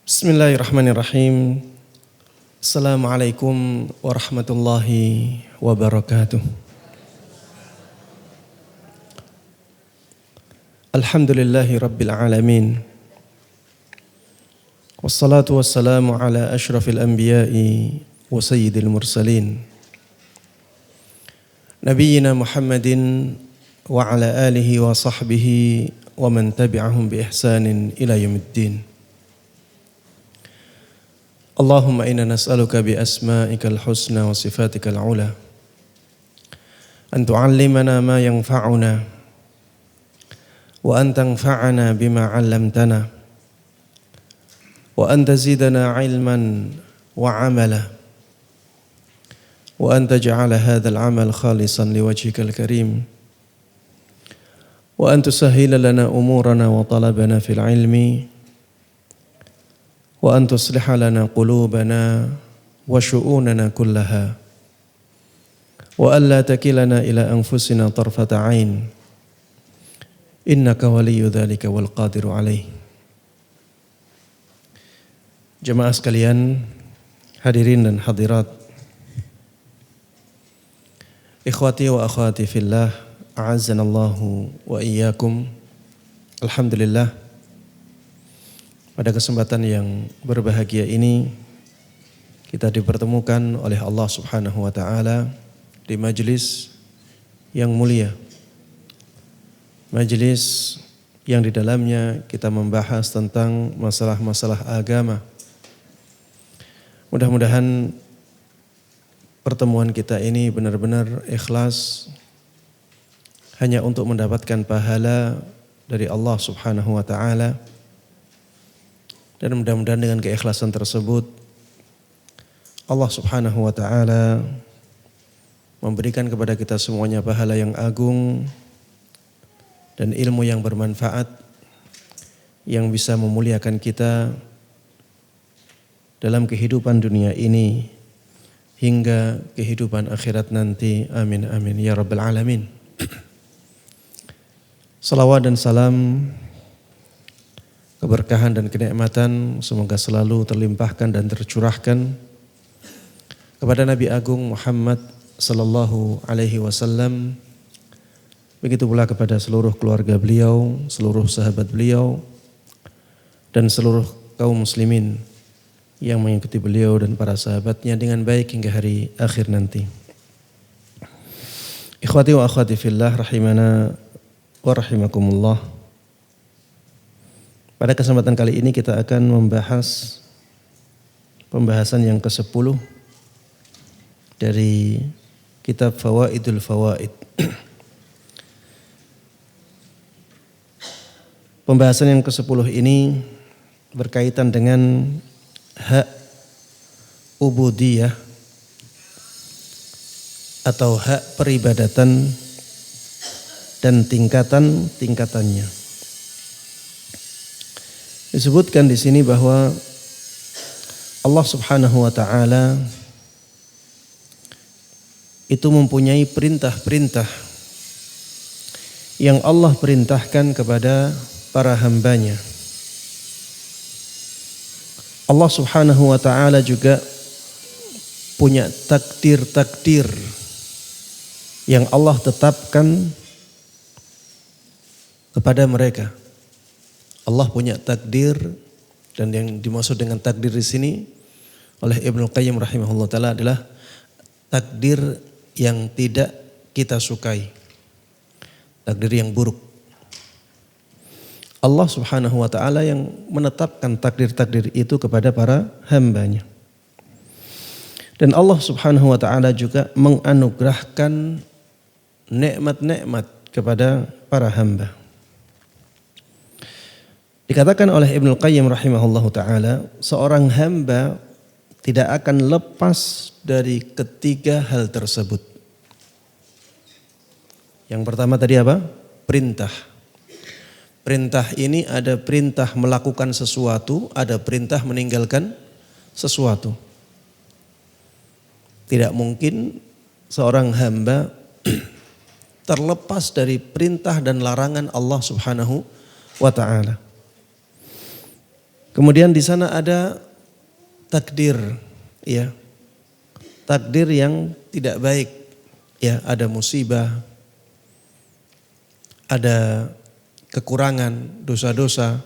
Bismillahirrahmanirrahim. Assalamualaikum warahmatullahi wabarakatuh. Alhamdulillahi rabbil alamin. Wassalatu wassalamu ala ashrafil anbiya'i wa sayyidil mursalin. Nabiyyina Muhammadin wa ala alihi wa sahbihi wa man tabi'ahum bi ihsanin ila yaumiddin. Allahumma inna nas'aluka bi asma'ikal husna wa sifatikal ula an tu'allimana ma yanfa'una wa an tanfa'ana bima 'allamtana wa an tazidana 'ilman wa 'amala wa an taj'ala hadzal 'amal khalisan liwajhikal karim wa an tusahhila lana umurana wa talabana fil 'ilmi wa an tusliha lana qulubana wa syu'unana kullaha wa alla takilana ila anfusina tarfata ain innaka waliyyu dzalika wal qadiru alaih. Jemaah sekalian, hadirin dan hadirat, ikhwati wa akhwati fillah, a'azzanallahu wa iyyakum. Alhamdulillah, pada kesempatan yang berbahagia ini kita dipertemukan oleh Allah Subhanahu wa taala di majelis yang mulia. Majelis yang di dalamnya kita membahas tentang masalah-masalah agama. Mudah-mudahan pertemuan kita ini benar-benar ikhlas hanya untuk mendapatkan pahala dari Allah Subhanahu wa taala. Dan mudah-mudahan dengan keikhlasan tersebut Allah Subhanahu wa taala memberikan kepada kita semuanya pahala yang agung dan ilmu yang bermanfaat yang bisa memuliakan kita dalam kehidupan dunia ini hingga kehidupan akhirat nanti. Amin amin ya rabbal alamin. Salawat dan salam, keberkahan dan kenikmatan semoga selalu terlimpahkan dan tercurahkan kepada Nabi Agung Muhammad sallallahu alaihi wasallam. Begitu pula kepada seluruh keluarga beliau, seluruh sahabat beliau, dan seluruh kaum muslimin yang mengikuti beliau dan para sahabatnya dengan baik hingga hari akhir nanti. Ikhwati wa akhwati fillah rahimana wa rahimakumullah. Pada kesempatan kali ini kita akan membahas pembahasan yang ke-10 dari kitab Fawaidul Fawaid. Pembahasan yang ke-10 ini berkaitan dengan hak ubudiyah atau hak peribadatan dan tingkatan-tingkatannya. Disebutkan di sini bahwa Allah Subhanahu wa taala itu mempunyai perintah-perintah yang Allah perintahkan kepada para hambanya. Allah Subhanahu wa taala juga punya takdir-takdir yang Allah tetapkan kepada mereka. Allah punya takdir, dan yang dimaksud dengan takdir di sini oleh Ibnu Qayyim rahimahullah taala adalah takdir yang tidak kita sukai, takdir yang buruk. Allah Subhanahu wa taala yang menetapkan takdir-takdir itu kepada para hambanya. Dan Allah Subhanahu wa taala juga menganugerahkan nikmat-nikmat kepada para hamba. Dikatakan oleh Ibnu Qayyim rahimahullahu taala, seorang hamba tidak akan lepas dari ketiga hal tersebut. Yang pertama tadi apa? Perintah. Perintah ini ada perintah melakukan sesuatu, ada perintah meninggalkan sesuatu. Tidak mungkin seorang hamba terlepas dari perintah dan larangan Allah Subhanahu wa ta'ala. Kemudian di sana ada takdir, ya. Takdir yang tidak baik, ya, ada musibah, ada kekurangan, dosa-dosa.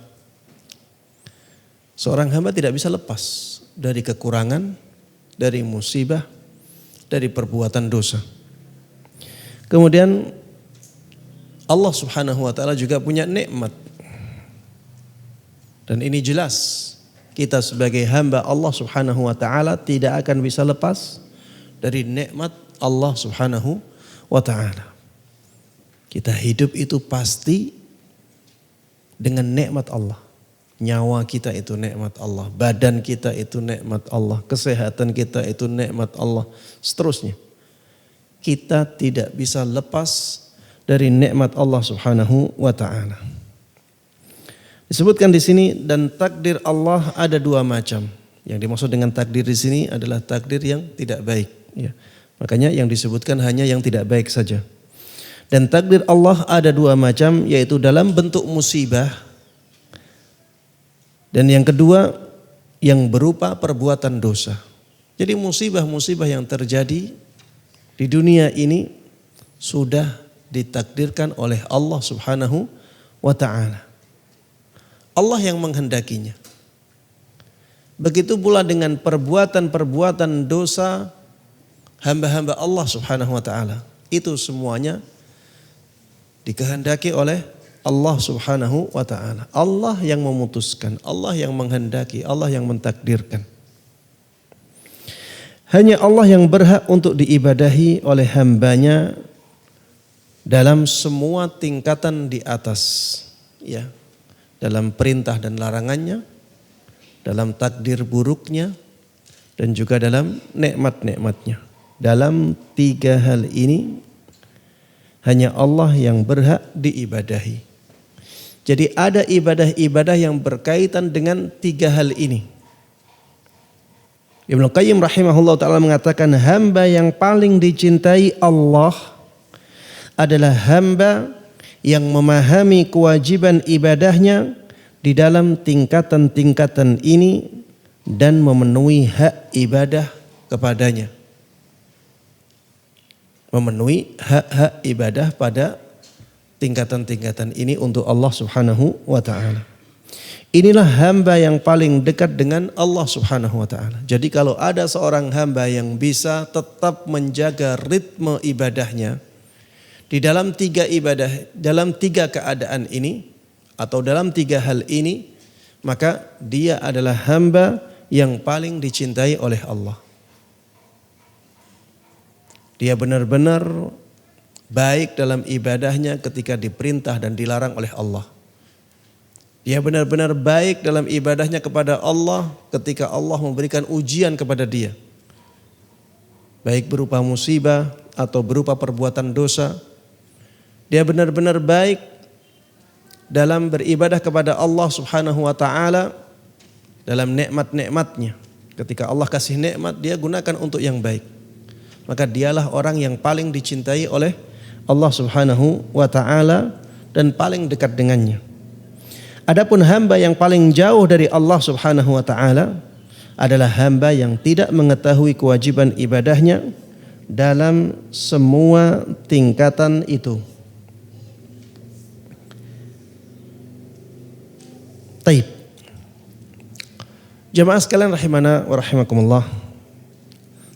Seorang hamba tidak bisa lepas dari kekurangan, dari musibah, dari perbuatan dosa. Kemudian Allah Subhanahu wa taala juga punya nikmat. Dan ini jelas, kita sebagai hamba Allah Subhanahu wa taala tidak akan bisa lepas dari nikmat Allah Subhanahu wa taala. Kita hidup itu pasti dengan nikmat Allah. Nyawa kita itu nikmat Allah, badan kita itu nikmat Allah, kesehatan kita itu nikmat Allah, seterusnya. Kita tidak bisa lepas dari nikmat Allah Subhanahu wa taala. Disebutkan di sini, dan takdir Allah ada dua macam. Yang dimaksud dengan takdir di sini adalah takdir yang tidak baik, ya. Makanya yang disebutkan hanya yang tidak baik saja. Dan takdir Allah ada dua macam, yaitu dalam bentuk musibah. Dan yang kedua yang berupa perbuatan dosa. Jadi musibah-musibah yang terjadi di dunia ini sudah ditakdirkan oleh Allah Subhanahu wa taala. Allah yang menghendakinya. Begitu pula dengan perbuatan-perbuatan dosa hamba-hamba Allah Subhanahu wa taala. Itu semuanya dikehendaki oleh Allah Subhanahu wa taala. Allah yang memutuskan, Allah yang menghendaki, Allah yang mentakdirkan. Hanya Allah yang berhak untuk diibadahi oleh hambanya dalam semua tingkatan di atas, ya. Dalam perintah dan larangannya, dalam takdir buruknya, dan juga dalam nikmat-nikmatnya. Dalam tiga hal ini hanya Allah yang berhak diibadahi. Jadi ada ibadah-ibadah yang berkaitan dengan tiga hal ini. Ibnu Qayyim rahimahullah ta'ala mengatakan, hamba yang paling dicintai Allah adalah hamba yang memahami kewajiban ibadahnya di dalam tingkatan-tingkatan ini dan memenuhi hak ibadah kepadanya. Memenuhi hak-hak ibadah pada tingkatan-tingkatan ini untuk Allah Subhanahu wa ta'ala. Inilah hamba yang paling dekat dengan Allah Subhanahu wa ta'ala. Jadi kalau ada seorang hamba yang bisa tetap menjaga ritme ibadahnya di dalam tiga ibadah, dalam tiga keadaan ini atau dalam tiga hal ini, maka dia adalah hamba yang paling dicintai oleh Allah. Dia benar-benar baik dalam ibadahnya ketika diperintah dan dilarang oleh Allah. Dia benar-benar baik dalam ibadahnya kepada Allah ketika Allah memberikan ujian kepada dia. Baik berupa musibah atau berupa perbuatan dosa. Dia benar-benar baik dalam beribadah kepada Allah Subhanahu wa ta'ala dalam nikmat-nikmatnya. Ketika Allah kasih nikmat, dia gunakan untuk yang baik. Maka dialah orang yang paling dicintai oleh Allah Subhanahu wa ta'ala dan paling dekat dengannya. Adapun hamba yang paling jauh dari Allah Subhanahu wa ta'ala adalah hamba yang tidak mengetahui kewajiban ibadahnya dalam semua tingkatan itu. Taib. Jamaah sekalian rahimana wa rahimakumullah.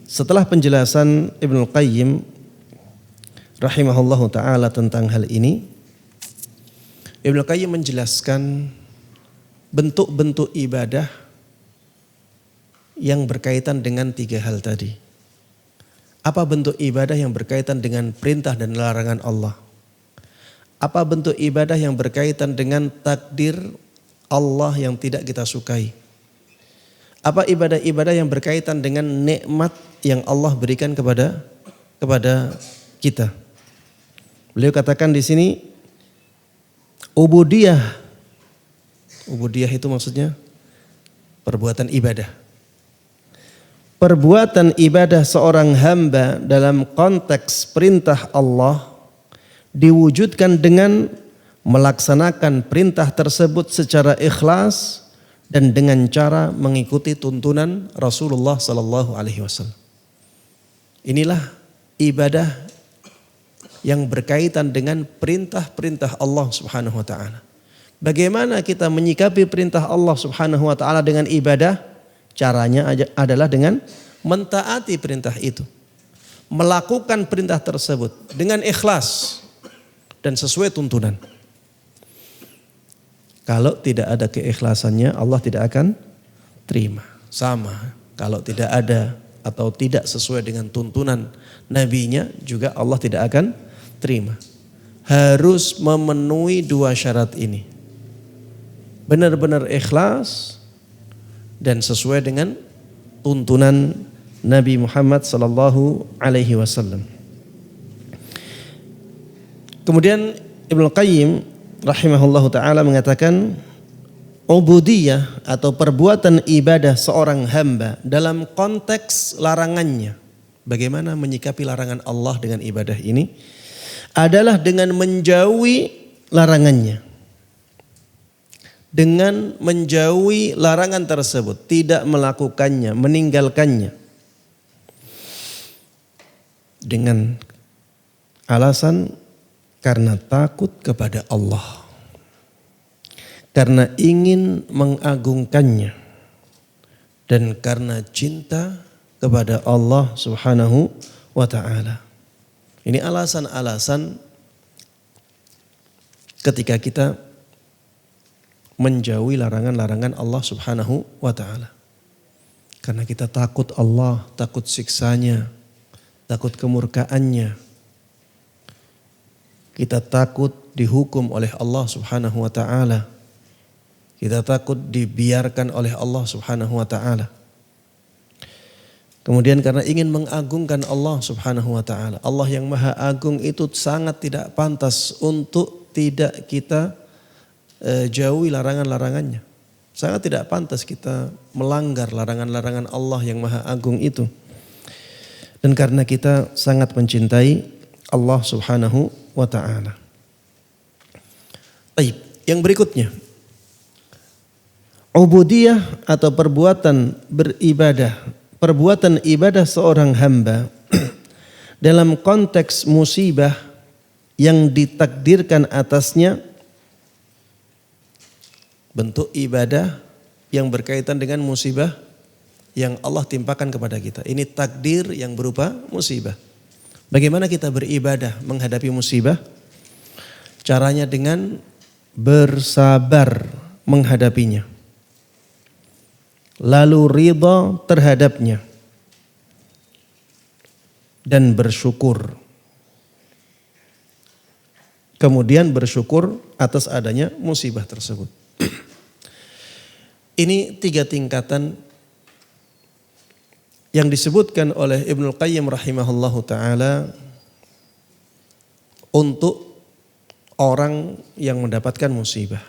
Setelah penjelasan Ibnu Qayyim rahimahullahu ta'ala tentang hal ini, Ibnu Qayyim menjelaskan bentuk-bentuk ibadah yang berkaitan dengan tiga hal tadi. Apa bentuk ibadah yang berkaitan dengan perintah dan larangan Allah? Apa bentuk ibadah yang berkaitan dengan takdir Allah yang tidak kita sukai? Apa ibadah-ibadah yang berkaitan dengan nikmat yang Allah berikan kepada kita? Beliau katakan di sini, ubudiyah. Ubudiyah itu maksudnya perbuatan ibadah. Perbuatan ibadah seorang hamba dalam konteks perintah Allah diwujudkan dengan melaksanakan perintah tersebut secara ikhlas dan dengan cara mengikuti tuntunan Rasulullah sallallahu alaihi wasallam. Inilah ibadah yang berkaitan dengan perintah-perintah Allah Subhanahu wa taala. Bagaimana kita menyikapi perintah Allah Subhanahu wa taala dengan ibadah? Caranya adalah dengan mentaati perintah itu. Melakukan perintah tersebut dengan ikhlas dan sesuai tuntunan. Kalau tidak ada keikhlasannya, Allah tidak akan terima. Sama, kalau tidak ada atau tidak sesuai dengan tuntunan nabinya, juga Allah tidak akan terima. Harus memenuhi dua syarat ini. Benar-benar ikhlas dan sesuai dengan tuntunan Nabi Muhammad sallallahu alaihi wasallam. Kemudian Ibnu Qayyim rahimahullahu ta'ala mengatakan ubudiyah atau perbuatan ibadah seorang hamba dalam konteks larangannya. Bagaimana menyikapi larangan Allah dengan ibadah ini? Adalah dengan menjauhi larangannya. Dengan menjauhi larangan tersebut. Tidak melakukannya, meninggalkannya. Dengan alasan karena takut kepada Allah. Karena ingin mengagungkannya. Dan karena cinta kepada Allah Subhanahu wa ta'ala. Ini alasan-alasan ketika kita menjauhi larangan-larangan Allah Subhanahu wa ta'ala. Karena kita takut Allah, takut siksanya, takut kemurkaannya. Kita takut dihukum oleh Allah Subhanahu wa ta'ala. Kita takut dibiarkan oleh Allah Subhanahu wa ta'ala. Kemudian karena ingin mengagungkan Allah Subhanahu wa ta'ala. Allah yang maha agung itu sangat tidak pantas untuk tidak kita jauhi larangan-larangannya. Sangat tidak pantas kita melanggar larangan-larangan Allah yang maha agung itu. Dan karena kita sangat mencintai Allah Subhanahu wa ta'ala. Baik, yang berikutnya. Ubudiyah atau perbuatan beribadah. Perbuatan ibadah seorang hamba dalam konteks musibah yang ditakdirkan atasnya. Bentuk ibadah yang berkaitan dengan musibah yang Allah timpakan kepada kita. Ini takdir yang berupa musibah. Bagaimana kita beribadah menghadapi musibah? Caranya dengan bersabar menghadapinya. Lalu ridha terhadapnya. Dan bersyukur. Kemudian bersyukur atas adanya musibah tersebut. Ini 3 tingkatan yang disebutkan oleh Ibnu Qayyim rahimahullahu ta'ala untuk orang yang mendapatkan musibah.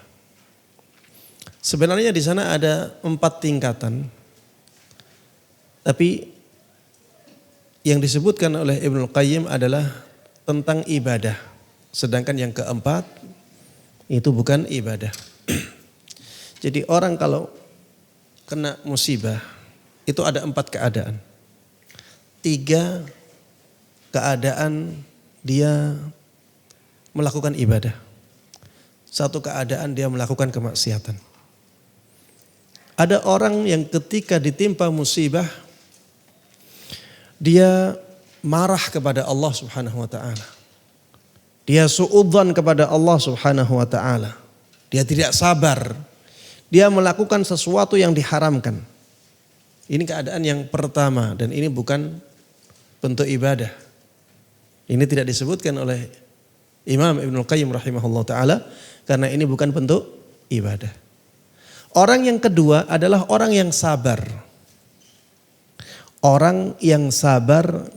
Sebenarnya di sana ada 4 tingkatan. Tapi yang disebutkan oleh Ibnu Qayyim adalah tentang ibadah. Sedangkan yang keempat itu bukan ibadah. Jadi orang kalau kena musibah itu ada 4 keadaan. 3 keadaan dia melakukan ibadah. 1 keadaan dia melakukan kemaksiatan. Ada orang yang ketika ditimpa musibah dia marah kepada Allah Subhanahu wa ta'ala. Dia suudzon kepada Allah Subhanahu wa ta'ala. Dia tidak sabar. Dia melakukan sesuatu yang diharamkan. Ini keadaan yang pertama dan ini bukan bentuk ibadah. Ini tidak disebutkan oleh Imam Ibnu Qayyim rahimahullah ta'ala karena ini bukan bentuk ibadah. Orang yang kedua adalah orang yang sabar. Orang yang sabar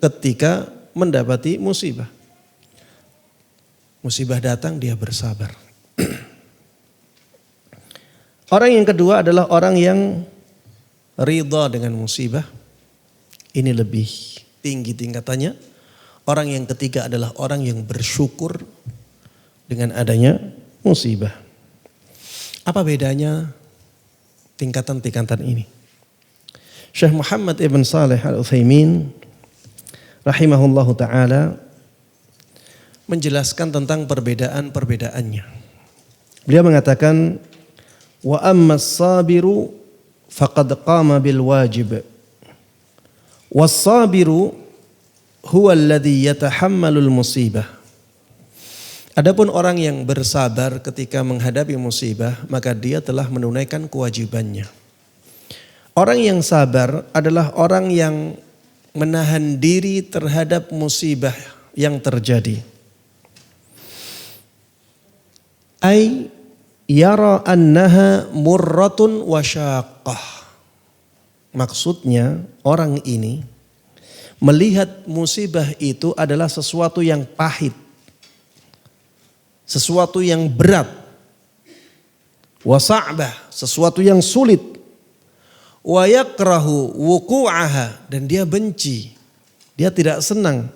ketika mendapati musibah. Musibah datang dia bersabar. Orang yang kedua adalah orang yang ridha dengan musibah. Ini lebih tinggi tingkatannya. Orang yang ketiga adalah orang yang bersyukur dengan adanya musibah. Apa bedanya tingkatan-tingkatan ini. Syekh Muhammad ibn Saleh Al-Utsaimin rahimahullahu ta'ala menjelaskan tentang perbedaan-perbedaannya. Beliau mengatakan, wa ammas sabiru faqad qama bil wajib. Was sabiru huwa alladhi yatahammalul musibah. Adapun orang yang bersabar ketika menghadapi musibah, maka dia telah menunaikan kewajibannya. Orang yang sabar adalah orang yang menahan diri terhadap musibah yang terjadi. Ay yara annaha murratun wa syaqqah. Maksudnya orang ini melihat musibah itu adalah sesuatu yang pahit, sesuatu yang berat, wa sa'bah, sesuatu yang sulit, wa yakrahu wuqu'aha, dan dia benci, dia tidak senang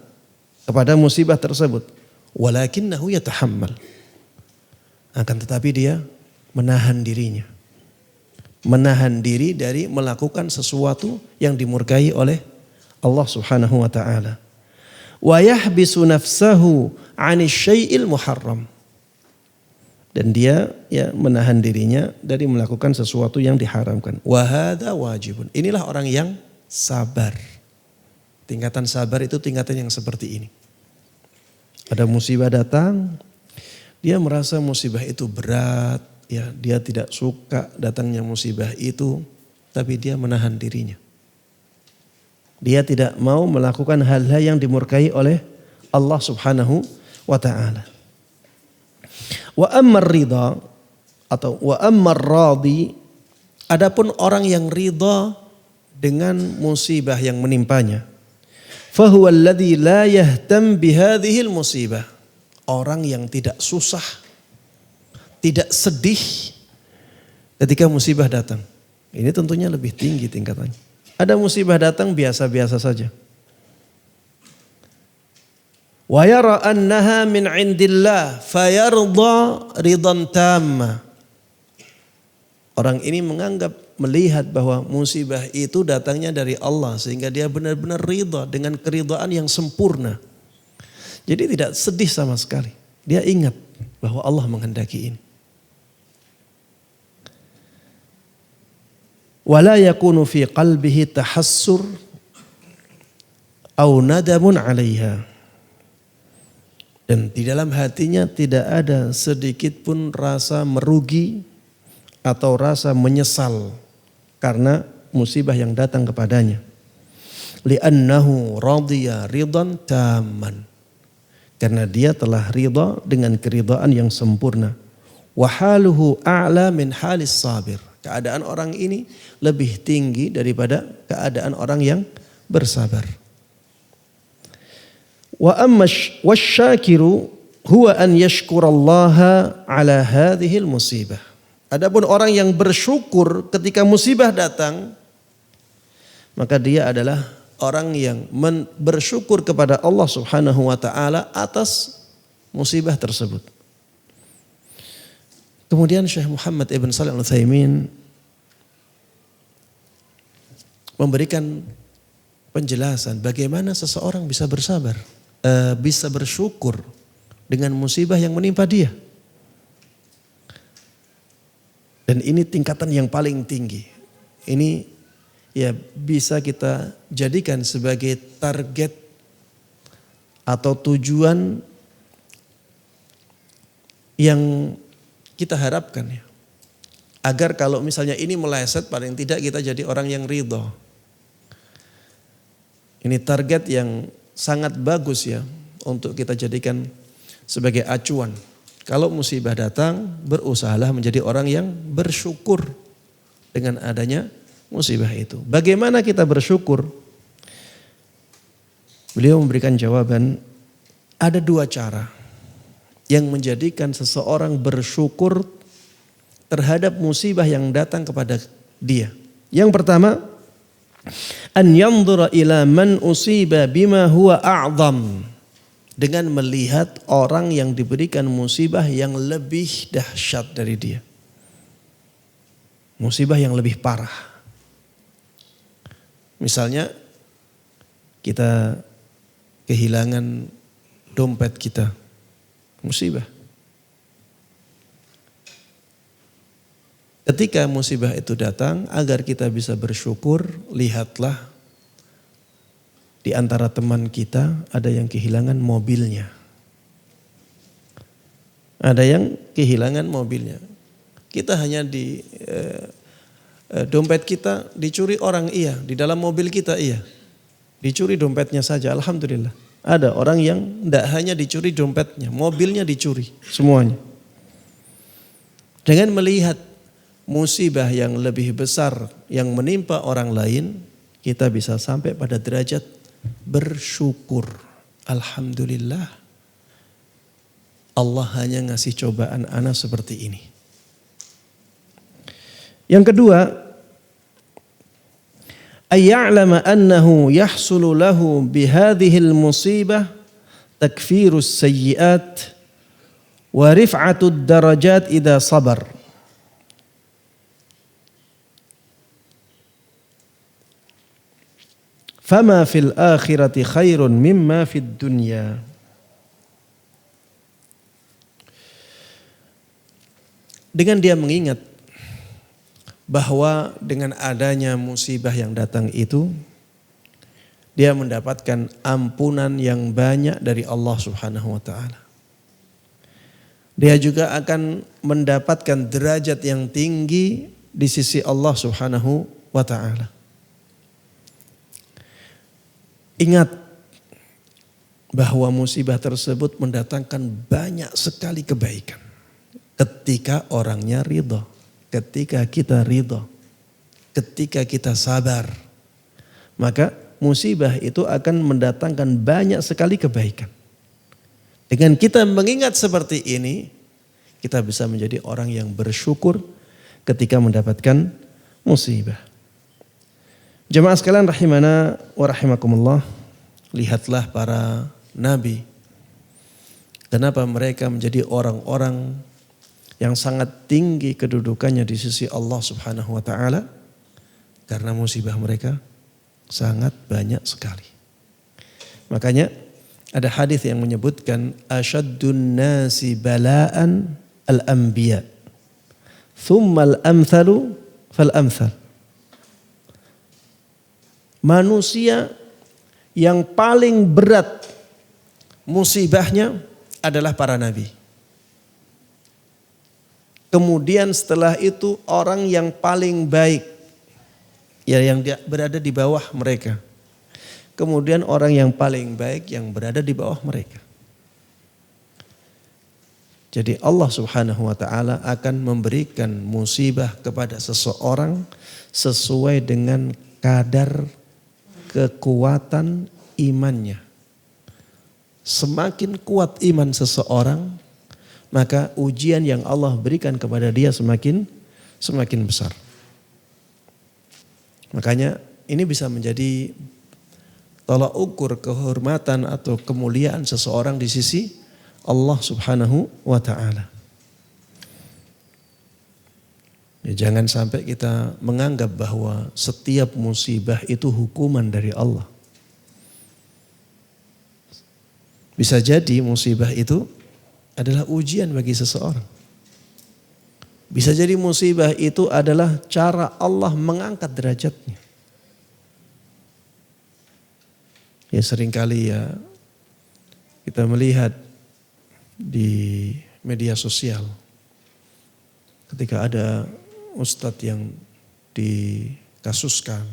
kepada musibah tersebut. Walakinnahu yatahammal, akan tetapi dia menahan dirinya, menahan diri dari melakukan sesuatu yang dimurkai oleh Allah Subhanahu wa taala. Wa yahbisu nafsahu 'ani syai'il muharram. Dan dia menahan dirinya dari melakukan sesuatu yang diharamkan. Wa hadza wajibun. Inilah orang yang sabar. Tingkatan sabar itu tingkatan yang seperti ini. Ada musibah datang, dia merasa musibah itu berat, dia tidak suka datangnya musibah itu, tapi dia menahan dirinya. Dia tidak mau melakukan hal-hal yang dimurkai oleh Allah Subhanahu wa taala. Wa ammar ridha atau wa ammar radi, adapun orang yang ridha dengan musibah yang menimpanya, fahuwa alladhi la yahtam bihadhil musibah. Orang yang tidak susah, tidak sedih ketika musibah datang. Ini tentunya lebih tinggi tingkatannya. Ada musibah datang biasa-biasa saja. Wa yara annaha min indillah fayarda ridan tamma. Orang ini menganggap, melihat bahwa musibah itu datangnya dari Allah, sehingga dia benar-benar ridha dengan keridhaan yang sempurna. Jadi tidak sedih sama sekali. Dia ingat bahwa Allah menghendaki ini. Wala yakunu fi qalbihi tahassur au nadamun 'alaiha. Dan di dalam hatinya tidak ada sedikit pun rasa merugi atau rasa menyesal karena musibah yang datang kepadanya. Li'annahu radiya ridan tamman. Karena dia telah ridha dengan keridhaan yang sempurna. Wa haluhu a'la min halis sabir. Keadaan orang ini lebih tinggi daripada keadaan orang yang bersabar. Wa amma wasyakiru huwa an yashkurallaha ala hadhil musibah. Adapun orang yang bersyukur ketika musibah datang, maka dia adalah orang yang bersyukur kepada Allah Subhanahu wa taala atas musibah tersebut. Kemudian Syekh Muhammad ibn Shalih Al-Utsaimin memberikan penjelasan bagaimana seseorang bisa bersabar, bisa bersyukur dengan musibah yang menimpa dia. Dan ini tingkatan yang paling tinggi. Ini bisa kita jadikan sebagai target atau tujuan yang kita harapkan ya. Agar kalau misalnya ini meleset, paling tidak kita jadi orang yang ridho. Ini target yang sangat bagus ya untuk kita jadikan sebagai acuan. Kalau musibah datang, berusahalah menjadi orang yang bersyukur dengan adanya musibah itu. Bagaimana kita bersyukur? Beliau memberikan jawaban, ada dua cara yang menjadikan seseorang bersyukur terhadap musibah yang datang kepada dia. Yang pertama, an yanzura ila man usiba bima huwa a'zam, dengan melihat orang yang diberikan musibah yang lebih dahsyat dari dia. musibah yang lebih parah. Misalnya kita kehilangan dompet kita, musibah. Ketika musibah itu datang, agar kita bisa bersyukur, lihatlah di antara teman kita ada yang kehilangan mobilnya. Ada yang kehilangan mobilnya. Kita hanya di dompet kita dicuri orang, iya. Di dalam mobil kita, iya. Dicuri dompetnya saja, alhamdulillah. Ada orang yang tidak hanya dicuri dompetnya, mobilnya dicuri semuanya. Dengan melihat musibah yang lebih besar yang menimpa orang lain, kita bisa sampai pada derajat bersyukur. Alhamdulillah, Allah hanya ngasih cobaan ana seperti ini. Yang kedua, ayya'lama annahu yahsulu lahu bihadhil musibah takfirus sayyiat wa rif'atud darajat idza sabar. Fama fil akhirati khairun mimma fid dunya. Dengan dia mengingat bahwa dengan adanya musibah yang datang itu, dia mendapatkan ampunan yang banyak dari Allah Subhanahu wa ta'ala. Dia juga akan mendapatkan derajat yang tinggi di sisi Allah Subhanahu wa ta'ala. Ingat bahwa musibah tersebut mendatangkan banyak sekali kebaikan. Ketika orangnya ridho, ketika kita ridho, ketika kita sabar, maka musibah itu akan mendatangkan banyak sekali kebaikan. Dengan kita mengingat seperti ini, kita bisa menjadi orang yang bersyukur ketika mendapatkan musibah. Jemaah sekalian rahimana wa rahimakumullah, lihatlah para nabi. Kenapa mereka menjadi orang-orang yang sangat tinggi kedudukannya di sisi Allah Subhanahu wa ta'ala? Karena musibah mereka sangat banyak sekali. Makanya ada hadis yang menyebutkan asyaddun nasi bala'an al-anbiya, thumma al-amthalu fal-amthal. Manusia yang paling berat musibahnya adalah para nabi. Kemudian setelah itu orang yang paling baik, ya yang berada di bawah mereka. Kemudian orang yang paling baik yang berada di bawah mereka. Jadi Allah Subhanahu wa ta'ala akan memberikan musibah kepada seseorang sesuai dengan kadar kekuatan imannya. Semakin kuat iman seseorang, maka ujian yang Allah berikan kepada dia semakin besar. Makanya ini bisa menjadi tolak ukur kehormatan atau kemuliaan seseorang di sisi Allah Subhanahu wa ta'ala. Ya, jangan sampai kita menganggap bahwa setiap musibah itu hukuman dari Allah. Bisa jadi musibah itu adalah ujian bagi seseorang. Bisa jadi musibah itu adalah cara Allah mengangkat derajatnya. Ya seringkali ya kita melihat di media sosial ketika ada ustadz yang dikasuskan,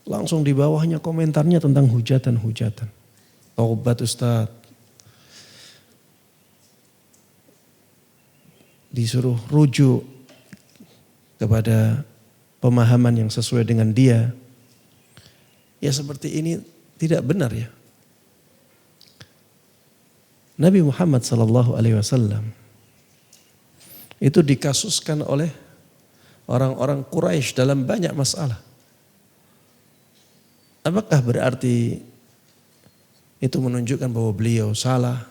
langsung di bawahnya komentarnya tentang hujatan-hujatan. Taubat ustadz, disuruh rujuk kepada pemahaman yang sesuai dengan dia. Ya seperti ini tidak benar ya. Nabi Muhammad SAW itu dikasuskan oleh orang-orang Quraisy dalam banyak masalah. Apakah berarti itu menunjukkan bahwa beliau salah?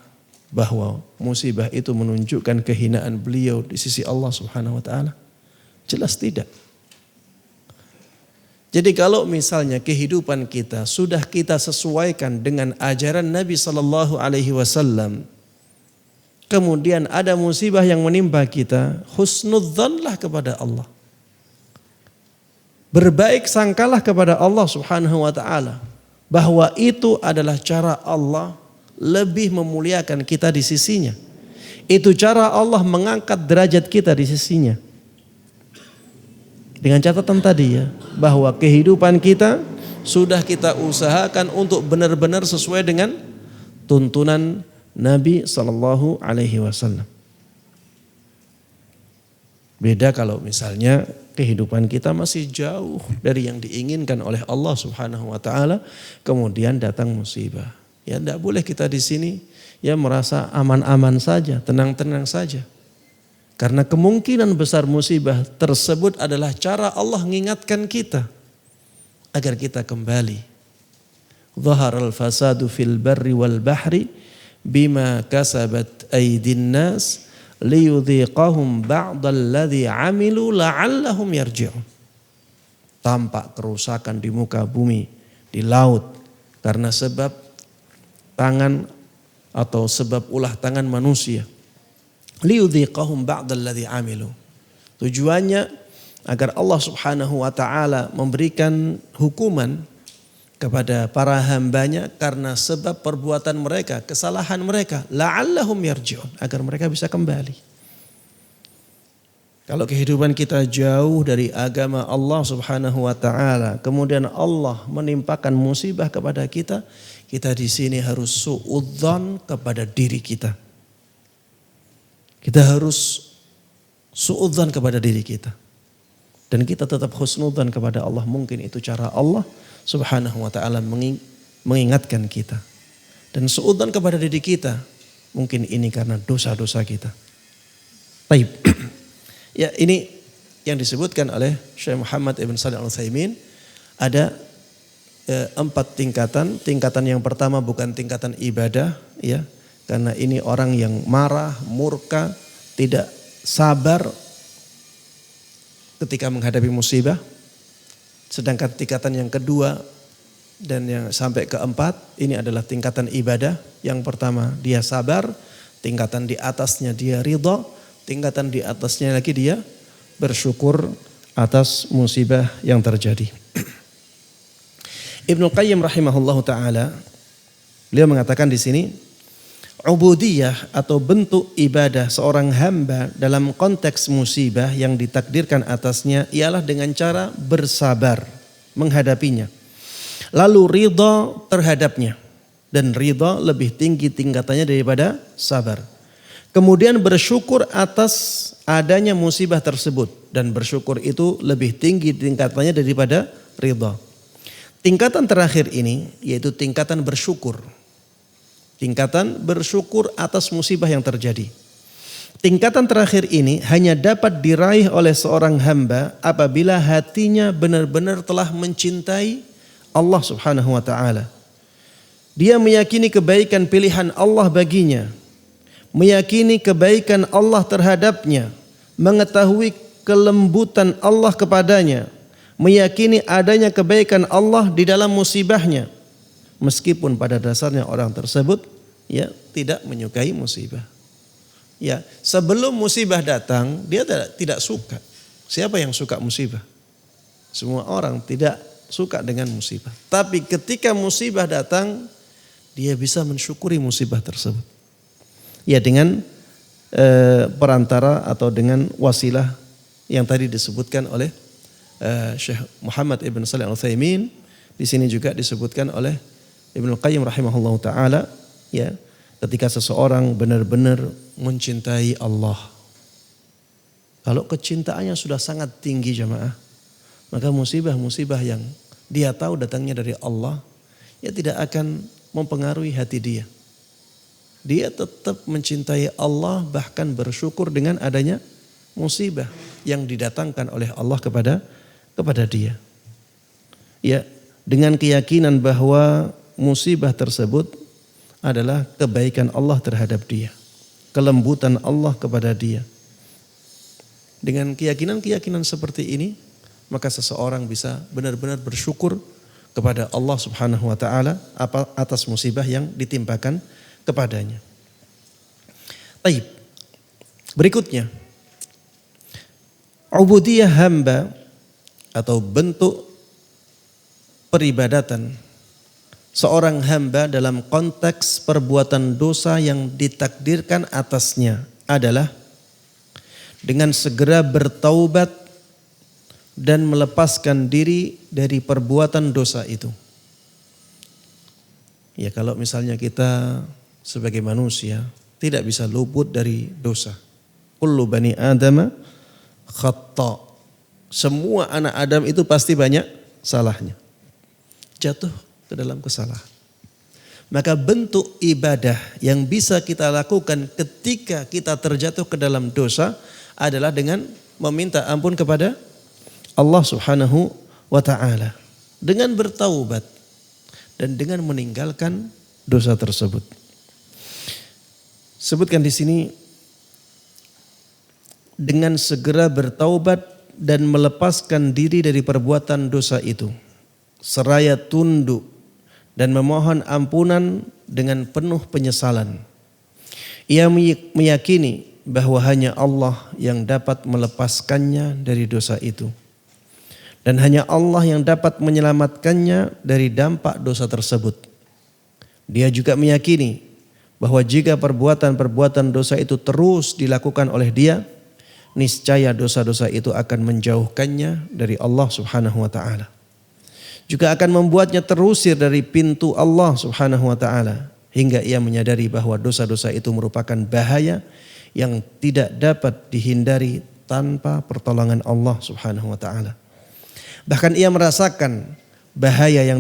Bahwa musibah itu menunjukkan kehinaan beliau di sisi Allah Subhanahu wa ta'ala? Jelas tidak. Jadi kalau misalnya kehidupan kita sudah kita sesuaikan dengan ajaran Nabi Sallallahu Alaihi Wasallam, kemudian ada musibah yang menimpa kita, husnudzanlah kepada Allah. Berbaik sangkalah kepada Allah Subhanahu Wa Taala bahwa itu adalah cara Allah lebih memuliakan kita di sisinya. Itu cara Allah mengangkat derajat kita di sisinya. Dengan catatan tadi ya, bahwa kehidupan kita sudah kita usahakan untuk benar-benar sesuai dengan tuntunan Nabi Sallallahu Alaihi Wasallam. Beda kalau misalnya kehidupan kita masih jauh dari yang diinginkan oleh Allah Subhanahu Wa Taala, kemudian datang musibah. Ya tidak boleh kita di sini ya merasa aman-aman saja, tenang-tenang saja. Karena kemungkinan besar musibah tersebut adalah cara Allah mengingatkan kita agar kita kembali. Zaharal fasadu fil barri wal bahri bima kasabat aydin nas liyudhiqahum ba'dalladzi 'amilu la'allahum yarji'un. Tampak kerusakan di muka bumi, di laut karena sebab tangan atau sebab ulah tangan manusia. Liyudhiqahum ba'dalladzi 'amilu. Tujuannya agar Allah Subhanahu wa taala memberikan hukuman kepada para hambanya karena sebab perbuatan mereka, kesalahan mereka, la'allahum yarji'un, agar mereka bisa kembali. Kalau kehidupan kita jauh dari agama Allah Subhanahu wa taala, kemudian Allah menimpakan musibah kepada kita, kita di sini harus suudzon kepada diri kita. Kita harus suudzon kepada diri kita. Dan kita tetap husnudzon kepada Allah. Mungkin itu cara Allah Subhanahu wa ta'ala mengingatkan kita. Dan suudzon kepada diri kita. Mungkin ini karena dosa-dosa kita. Baik. Ya, ini yang disebutkan oleh Syekh Muhammad Ibn Shalih Al-Utsaimin. Ada 4 tingkatan. Tingkatan yang pertama bukan tingkatan ibadah, ya. Karena ini orang yang marah, murka, tidak sabar ketika menghadapi musibah. Sedangkan tingkatan yang kedua dan yang sampai keempat, ini adalah tingkatan ibadah. Yang pertama dia sabar, tingkatan di atasnya dia ridha, tingkatan di atasnya lagi dia bersyukur atas musibah yang terjadi. Ibnu Qayyim rahimahullahu taala, beliau mengatakan di sini, ubudiyah atau bentuk ibadah seorang hamba dalam konteks musibah yang ditakdirkan atasnya ialah dengan cara bersabar menghadapinya. Lalu ridha terhadapnya, dan ridha lebih tinggi tingkatannya daripada sabar. Kemudian bersyukur atas adanya musibah tersebut, dan bersyukur itu lebih tinggi tingkatannya daripada ridha. Tingkatan terakhir ini yaitu tingkatan bersyukur. Tingkatan bersyukur atas musibah yang terjadi. Tingkatan terakhir ini hanya dapat diraih oleh seorang hamba apabila hatinya benar-benar telah mencintai Allah Subhanahu wa taala. Dia meyakini kebaikan pilihan Allah baginya, meyakini kebaikan Allah terhadapnya, mengetahui kelembutan Allah kepadanya, meyakini adanya kebaikan Allah di dalam musibahnya. Meskipun pada dasarnya orang tersebut ya tidak menyukai musibah. Ya, sebelum musibah datang dia tidak suka. Siapa yang suka musibah? Semua orang tidak suka dengan musibah. Tapi ketika musibah datang, dia bisa mensyukuri musibah tersebut. Ya, dengan perantara atau dengan wasilah yang tadi disebutkan oleh Syekh Muhammad Ibn Shalih Al-Utsaimin. Di sini juga disebutkan oleh Ibnu Qayyim rahimahullahu taala, ya, ketika seseorang benar-benar mencintai Allah. Kalau kecintaannya sudah sangat tinggi jamaah, maka musibah-musibah yang dia tahu datangnya dari Allah, ya tidak akan mempengaruhi hati dia. Dia tetap mencintai Allah, bahkan bersyukur dengan adanya musibah yang didatangkan oleh Allah kepada dia. Ya, dengan keyakinan bahwa musibah tersebut adalah kebaikan Allah terhadap dia, kelembutan Allah kepada dia. Dengan keyakinan-keyakinan seperti ini, maka seseorang bisa benar-benar bersyukur kepada Allah Subhanahu wa taala atas musibah yang ditimpakan kepadanya. Baik. Berikutnya, ubudiyah hamba atau bentuk peribadatan seorang hamba dalam konteks perbuatan dosa yang ditakdirkan atasnya adalah dengan segera bertaubat dan melepaskan diri dari perbuatan dosa itu. Ya, kalau misalnya kita sebagai manusia tidak bisa luput dari dosa. Kullu bani Adama khata'. Semua anak Adam itu pasti banyak salahnya. Jatuh ke dalam kesalahan. Maka bentuk ibadah yang bisa kita lakukan ketika kita terjatuh ke dalam dosa adalah dengan meminta ampun kepada Allah Subhanahu wa taala, dengan bertaubat dan dengan meninggalkan dosa tersebut. Sebutkan di sini dengan segera bertaubat dan melepaskan diri dari perbuatan dosa itu, seraya tunduk dan memohon ampunan dengan penuh penyesalan. Ia meyakini bahwa hanya Allah yang dapat melepaskannya dari dosa itu. Dan hanya Allah yang dapat menyelamatkannya dari dampak dosa tersebut. Dia juga meyakini bahwa jika perbuatan-perbuatan dosa itu terus dilakukan oleh dia, niscaya dosa-dosa itu akan menjauhkannya dari Allah Subhanahu wa taala. Juga akan membuatnya terusir dari pintu Allah Subhanahu wa taala hingga ia menyadari bahwa dosa-dosa itu merupakan bahaya yang tidak dapat dihindari tanpa pertolongan Allah Subhanahu wa taala. Bahkan ia merasakan bahaya yang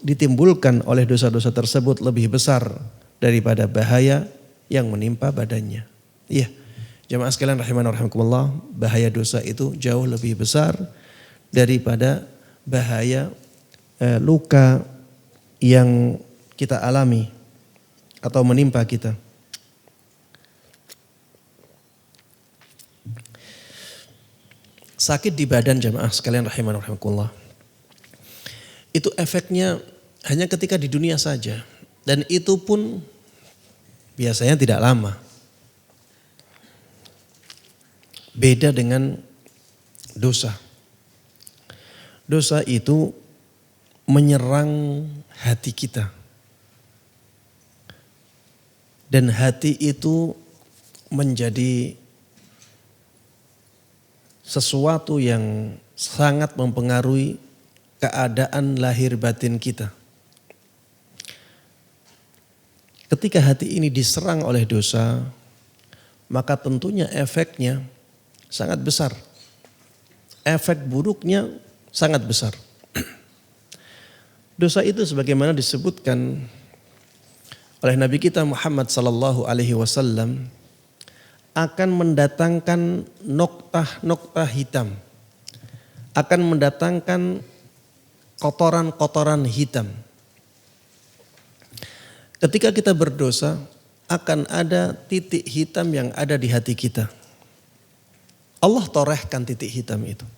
ditimbulkan oleh dosa-dosa tersebut lebih besar daripada bahaya yang menimpa badannya. Iya, jamaah sekalian rahimana rahimakumullah, bahaya dosa itu jauh lebih besar daripada bahaya luka yang kita alami atau menimpa kita. Sakit di badan jamaah sekalian rahimana rahimakumullah, itu efeknya hanya ketika di dunia saja, dan itu pun biasanya tidak lama. Beda dengan dosa. Dosa itu menyerang hati kita. Dan hati itu menjadi sesuatu yang sangat mempengaruhi keadaan lahir batin kita. Ketika hati ini diserang oleh dosa, maka tentunya efeknya sangat besar. Efek buruknya sangat besar. Dosa itu sebagaimana disebutkan oleh Nabi kita Muhammad sallallahu alaihi wasallam akan mendatangkan noktah-noktah hitam. Akan mendatangkan kotoran-kotoran hitam. Ketika kita berdosa, akan ada titik hitam yang ada di hati kita. Allah torehkan titik hitam itu.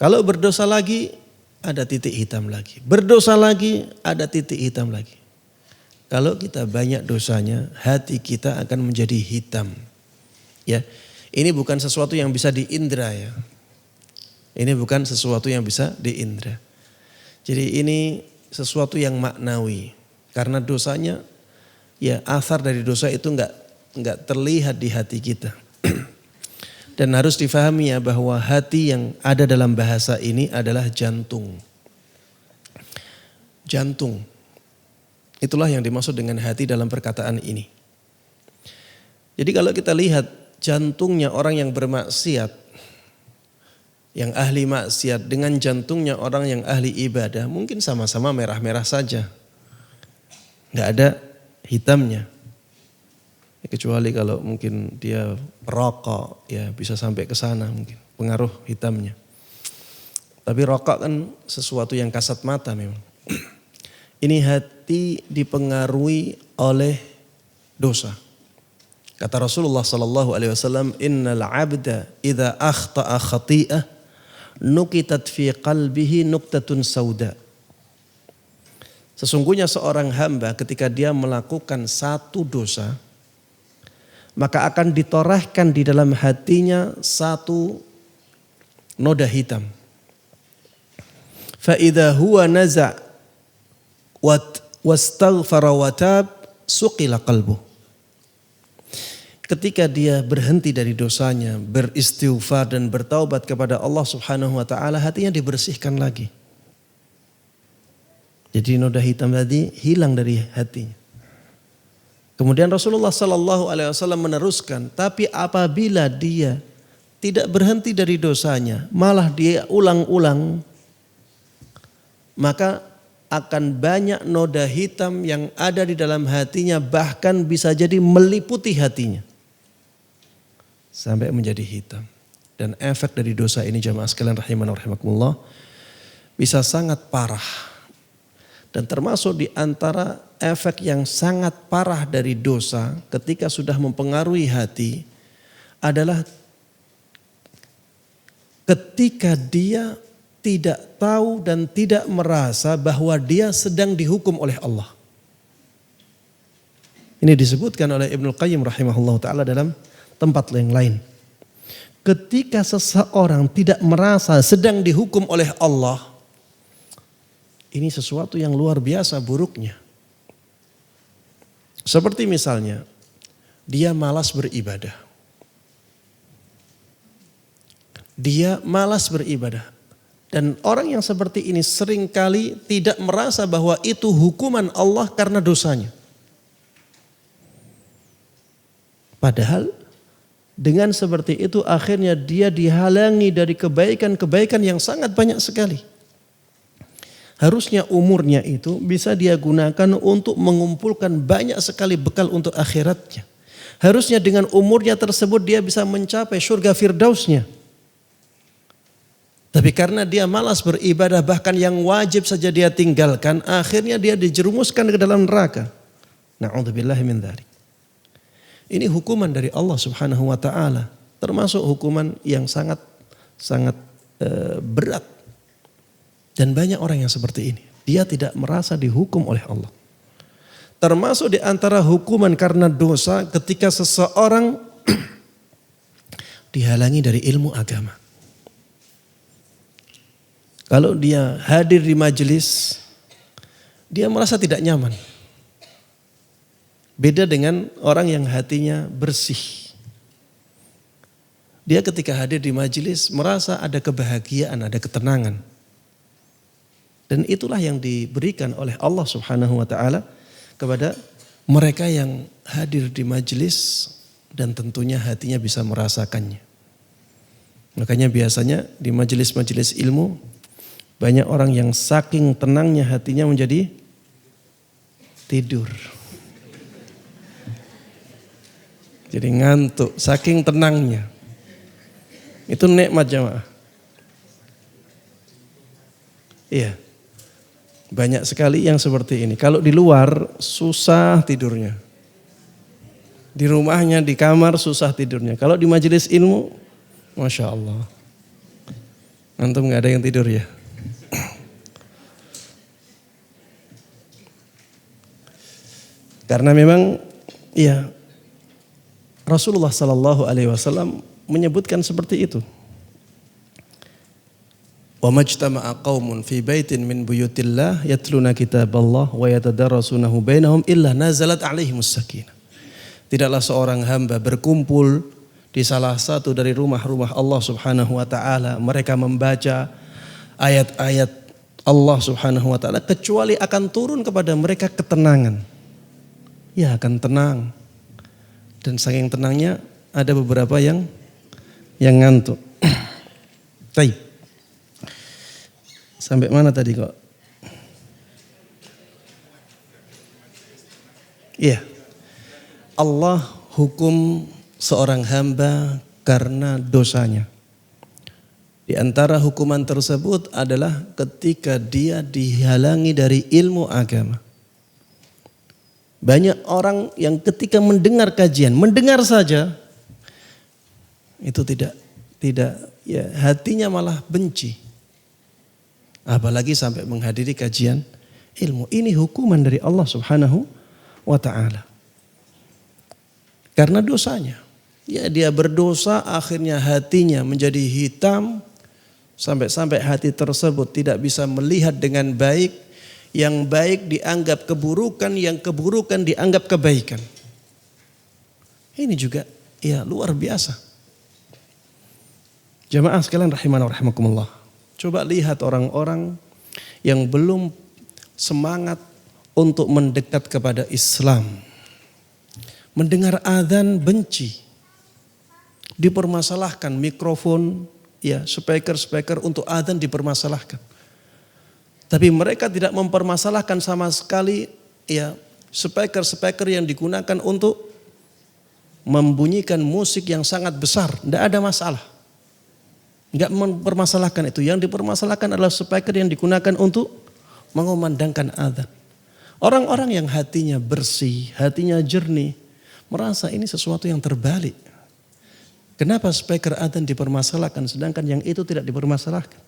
Kalau berdosa lagi, ada titik hitam lagi. Berdosa lagi, ada titik hitam lagi. Kalau kita banyak dosanya, hati kita akan menjadi hitam. Ya, ini bukan sesuatu yang bisa diindra ya. Ini bukan sesuatu yang bisa diindra. Jadi ini sesuatu yang maknawi. Karena dosanya, ya asar dari dosa itu enggak terlihat di hati kita. Dan harus difahami ya bahwa hati yang ada dalam bahasa ini adalah jantung. Jantung. Itulah yang dimaksud dengan hati dalam perkataan ini. Jadi kalau kita lihat jantungnya orang yang bermaksiat, yang ahli maksiat dengan jantungnya orang yang ahli ibadah, mungkin sama-sama merah-merah saja. Nggak ada hitamnya. Kecuali kalau mungkin dia perokok, ya bisa sampai ke sana mungkin pengaruh hitamnya. Tapi rokok kan sesuatu yang kasat mata memang. Ini hati dipengaruhi oleh dosa. Kata Rasulullah sallallahu alaihi wasallam, "Innal 'abda idza akhta'a khati'ah nukitat fi qalbihi nuktatun sauda." Sesungguhnya seorang hamba ketika dia melakukan satu dosa, maka akan ditorehkan di dalam hatinya satu noda hitam. Fa idza huwa naza' wastaghfara wa tab suqila qalbuh. Ketika dia berhenti dari dosanya, beristighfar dan bertaubat kepada Allah Subhanahu wa taala, hatinya dibersihkan lagi. Jadi noda hitam tadi hilang dari hatinya. Kemudian Rasulullah sallallahu alaihi wasallam meneruskan, tapi apabila dia tidak berhenti dari dosanya, malah dia ulang-ulang, maka akan banyak noda hitam yang ada di dalam hatinya, bahkan bisa jadi meliputi hatinya sampai menjadi hitam. Dan efek dari dosa ini jamaah sekalian rahimana rahimakumullah bisa sangat parah. Dan termasuk di antara efek yang sangat parah dari dosa ketika sudah mempengaruhi hati adalah ketika dia tidak tahu dan tidak merasa bahwa dia sedang dihukum oleh Allah. Ini disebutkan oleh Ibnu Qayyim rahimahullah ta'ala dalam tempat yang lain. Ketika seseorang tidak merasa sedang dihukum oleh Allah, ini sesuatu yang luar biasa buruknya. Seperti misalnya, dia malas beribadah. Dia malas beribadah. Dan orang yang seperti ini seringkali tidak merasa bahwa itu hukuman Allah karena dosanya. Padahal dengan seperti itu akhirnya dia dihalangi dari kebaikan-kebaikan yang sangat banyak sekali. Harusnya umurnya itu bisa dia gunakan untuk mengumpulkan banyak sekali bekal untuk akhiratnya. Harusnya dengan umurnya tersebut dia bisa mencapai surga firdausnya. Tapi karena dia malas beribadah, bahkan yang wajib saja dia tinggalkan, akhirnya dia dijerumuskan ke dalam neraka. Na'udzubillahi min dzalik. Ini hukuman dari Allah Subhanahu wa taala, termasuk hukuman yang sangat berat. Dan banyak orang yang seperti ini. Dia tidak merasa dihukum oleh Allah. Termasuk di antara hukuman karena dosa ketika seseorang dihalangi dari ilmu agama. Kalau dia hadir di majelis, dia merasa tidak nyaman. Beda dengan orang yang hatinya bersih. Dia ketika hadir di majelis merasa ada kebahagiaan, ada ketenangan. Dan itulah yang diberikan oleh Allah Subhanahu wa taala kepada mereka yang hadir di majelis dan tentunya hatinya bisa merasakannya. Makanya biasanya di majelis-majelis ilmu banyak orang yang saking tenangnya hatinya menjadi tidur. Jadi ngantuk, saking tenangnya. Itu nikmat jamaah. Iya. Banyak sekali yang seperti ini. Kalau di luar susah tidurnya. Di rumahnya, di kamar susah tidurnya. Kalau di majelis ilmu, Masya Allah. Antum gak ada yang tidur ya. Karena memang ya Rasulullah Sallallahu Alaihi Wasallam menyebutkan seperti itu. Wa majtama'a qaumun fi baitin min buyutillah yatluna kitaballah wa yatadarrasunahu bainahum illa nazalat alaihimus sakinah. Tidaklah seorang hamba berkumpul di salah satu dari rumah-rumah Allah Subhanahu wa taala, mereka membaca ayat-ayat Allah Subhanahu wa taala, kecuali akan turun kepada mereka ketenangan. Ya, akan tenang. Dan saking tenangnya ada beberapa yang ngantuk. Baik. Sampai mana tadi kok? Iya. Allah hukum seorang hamba karena dosanya. Di antara hukuman tersebut adalah ketika dia dihalangi dari ilmu agama. Banyak orang yang ketika mendengar kajian, mendengar saja itu tidak ya, hatinya malah benci. Apalagi sampai menghadiri kajian ilmu. Ini hukuman dari Allah Subhanahu wa taala. Karena dosanya. Ya, dia berdosa, akhirnya hatinya menjadi hitam, sampai-sampai hati tersebut tidak bisa melihat dengan baik, yang baik dianggap keburukan, yang keburukan dianggap kebaikan. Ini juga ya luar biasa. Jamaah sekalian rahimana rahimakumullah. Coba lihat orang-orang yang belum semangat untuk mendekat kepada Islam. Mendengar azan benci. Dipermasalahkan mikrofon, ya, speaker untuk azan dipermasalahkan. Tapi mereka tidak mempermasalahkan sama sekali ya speaker yang digunakan untuk membunyikan musik yang sangat besar. Tidak ada masalah. Enggak mempermasalahkan itu. Yang dipermasalahkan adalah speaker yang digunakan untuk mengumandangkan azan. Orang-orang yang hatinya bersih, hatinya jernih, merasa ini sesuatu yang terbalik. Kenapa speaker azan dipermasalahkan sedangkan yang itu tidak dipermasalahkan?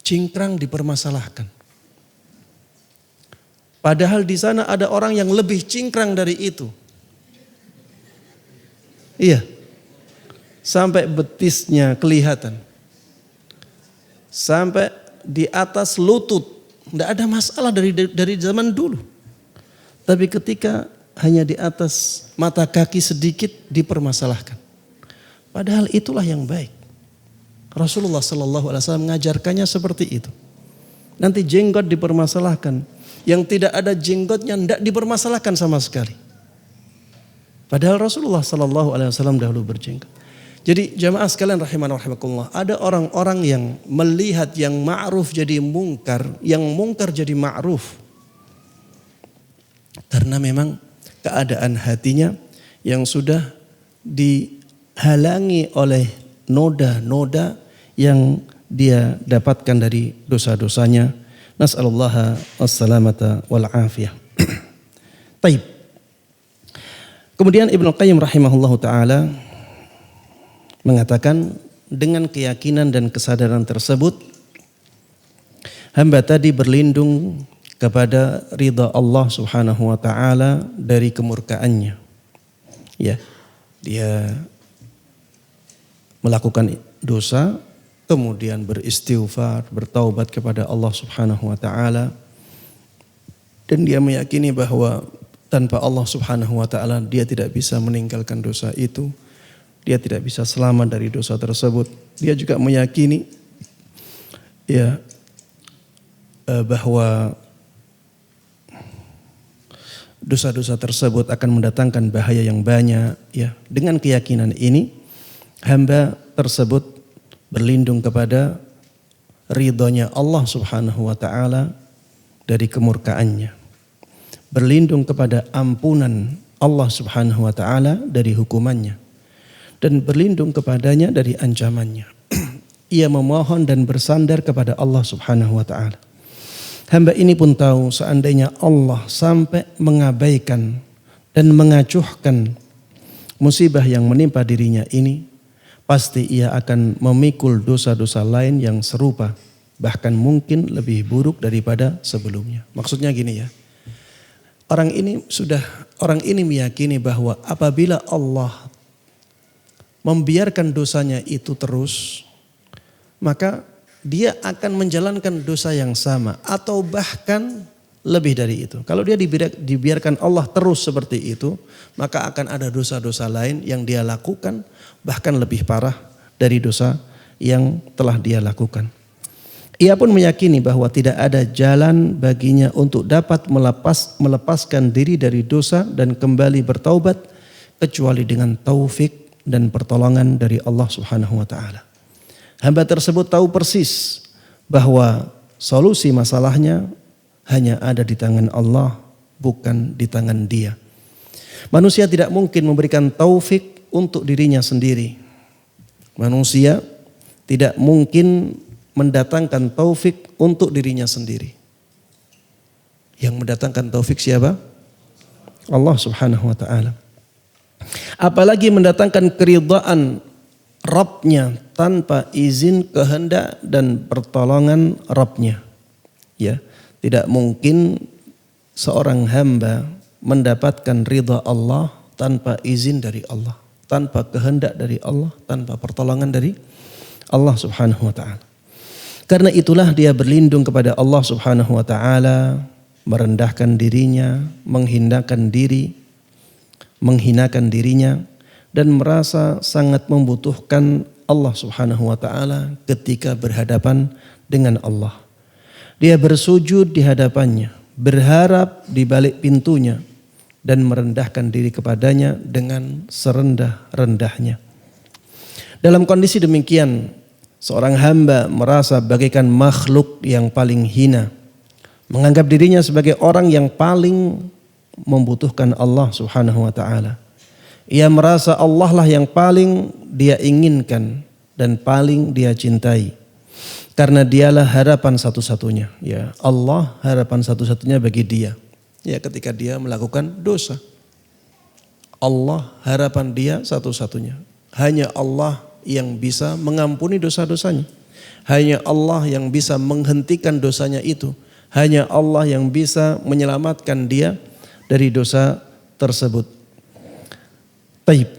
Cingkrang dipermasalahkan. Padahal di sana ada orang yang lebih cingkrang dari itu. Iya. Sampai betisnya kelihatan. Sampai di atas lutut. Tidak ada masalah dari zaman dulu. Tapi ketika hanya di atas mata kaki sedikit dipermasalahkan. Padahal itulah yang baik. Rasulullah SAW mengajarkannya seperti itu. Nanti jenggot dipermasalahkan. Yang tidak ada jenggotnya tidak dipermasalahkan sama sekali. Padahal Rasulullah SAW dahulu berjenggot. Jadi jamaah sekalian rahimana rahimakumullah. Ada orang-orang yang melihat yang ma'ruf jadi mungkar. Yang mungkar jadi ma'ruf. Karena memang keadaan hatinya yang sudah dihalangi oleh noda-noda yang dia dapatkan dari dosa-dosanya. Nas'alullaha as-salamata wal afiyah. Taib. Kemudian Ibnu Qayyim rahimahullahu taala mengatakan dengan keyakinan dan kesadaran tersebut hamba tadi berlindung kepada ridha Allah Subhanahu wa taala dari kemurkaannya. Ya, dia melakukan dosa, kemudian beristighfar, bertaubat kepada Allah Subhanahu wa taala, dan dia meyakini bahwa tanpa Allah Subhanahu wa taala dia tidak bisa meninggalkan dosa itu. Dia tidak bisa selamat dari dosa tersebut. Dia juga meyakini ya bahwa dosa-dosa tersebut akan mendatangkan bahaya yang banyak. Ya, dengan keyakinan ini hamba tersebut berlindung kepada ridhonya Allah Subhanahu wa taala dari kemurkaannya. Berlindung kepada ampunan Allah Subhanahu wa taala dari hukumannya. Dan berlindung kepadanya dari ancamannya. Ia memohon dan bersandar kepada Allah Subhanahu wa taala. Hamba ini pun tahu seandainya Allah sampai mengabaikan dan mengacuhkan musibah yang menimpa dirinya ini, pasti ia akan memikul dosa-dosa lain yang serupa, bahkan mungkin lebih buruk daripada sebelumnya. Maksudnya gini ya, orang ini meyakini bahwa apabila Allah membiarkan dosanya itu terus, maka dia akan menjalankan dosa yang sama atau bahkan lebih dari itu. Kalau dia dibiarkan Allah terus seperti itu, maka akan ada dosa-dosa lain yang dia lakukan bahkan lebih parah dari dosa yang telah dia lakukan. Ia pun meyakini bahwa tidak ada jalan baginya untuk dapat melepaskan diri dari dosa dan kembali bertaubat kecuali dengan taufik dan pertolongan dari Allah Subhanahu wa taala. Hamba tersebut tahu persis bahwa solusi masalahnya hanya ada di tangan Allah, bukan di tangan dia. Manusia tidak mungkin memberikan taufik untuk dirinya sendiri. Manusia tidak mungkin mendatangkan taufik untuk dirinya sendiri. Yang mendatangkan taufik siapa? Allah Subhanahu wa taala. Apalagi mendatangkan keridhaan Rabbnya tanpa izin, kehendak dan pertolongan Rabbnya. Ya, tidak mungkin seorang hamba mendapatkan ridha Allah tanpa izin dari Allah, tanpa kehendak dari Allah, tanpa pertolongan dari Allah Subhanahu wa taala. Karena itulah dia berlindung kepada Allah Subhanahu wa taala, merendahkan dirinya, menghinakan dirinya dan merasa sangat membutuhkan Allah Subhanahu wa taala ketika berhadapan dengan Allah. Dia bersujud di hadapannya, berharap di balik pintunya dan merendahkan diri kepadanya dengan serendah-rendahnya. Dalam kondisi demikian, seorang hamba merasa bagaikan makhluk yang paling hina, menganggap dirinya sebagai orang yang paling membutuhkan Allah Subhanahu wa taala. Ia merasa Allah lah yang paling dia inginkan dan paling dia cintai. Karena dialah harapan satu-satunya. Ya, Allah harapan satu-satunya bagi dia. Ya, ketika dia melakukan dosa. Allah harapan dia satu-satunya. Hanya Allah yang bisa mengampuni dosa-dosanya. Hanya Allah yang bisa menghentikan dosanya itu. Hanya Allah yang bisa menyelamatkan dia dari dosa tersebut. Taib.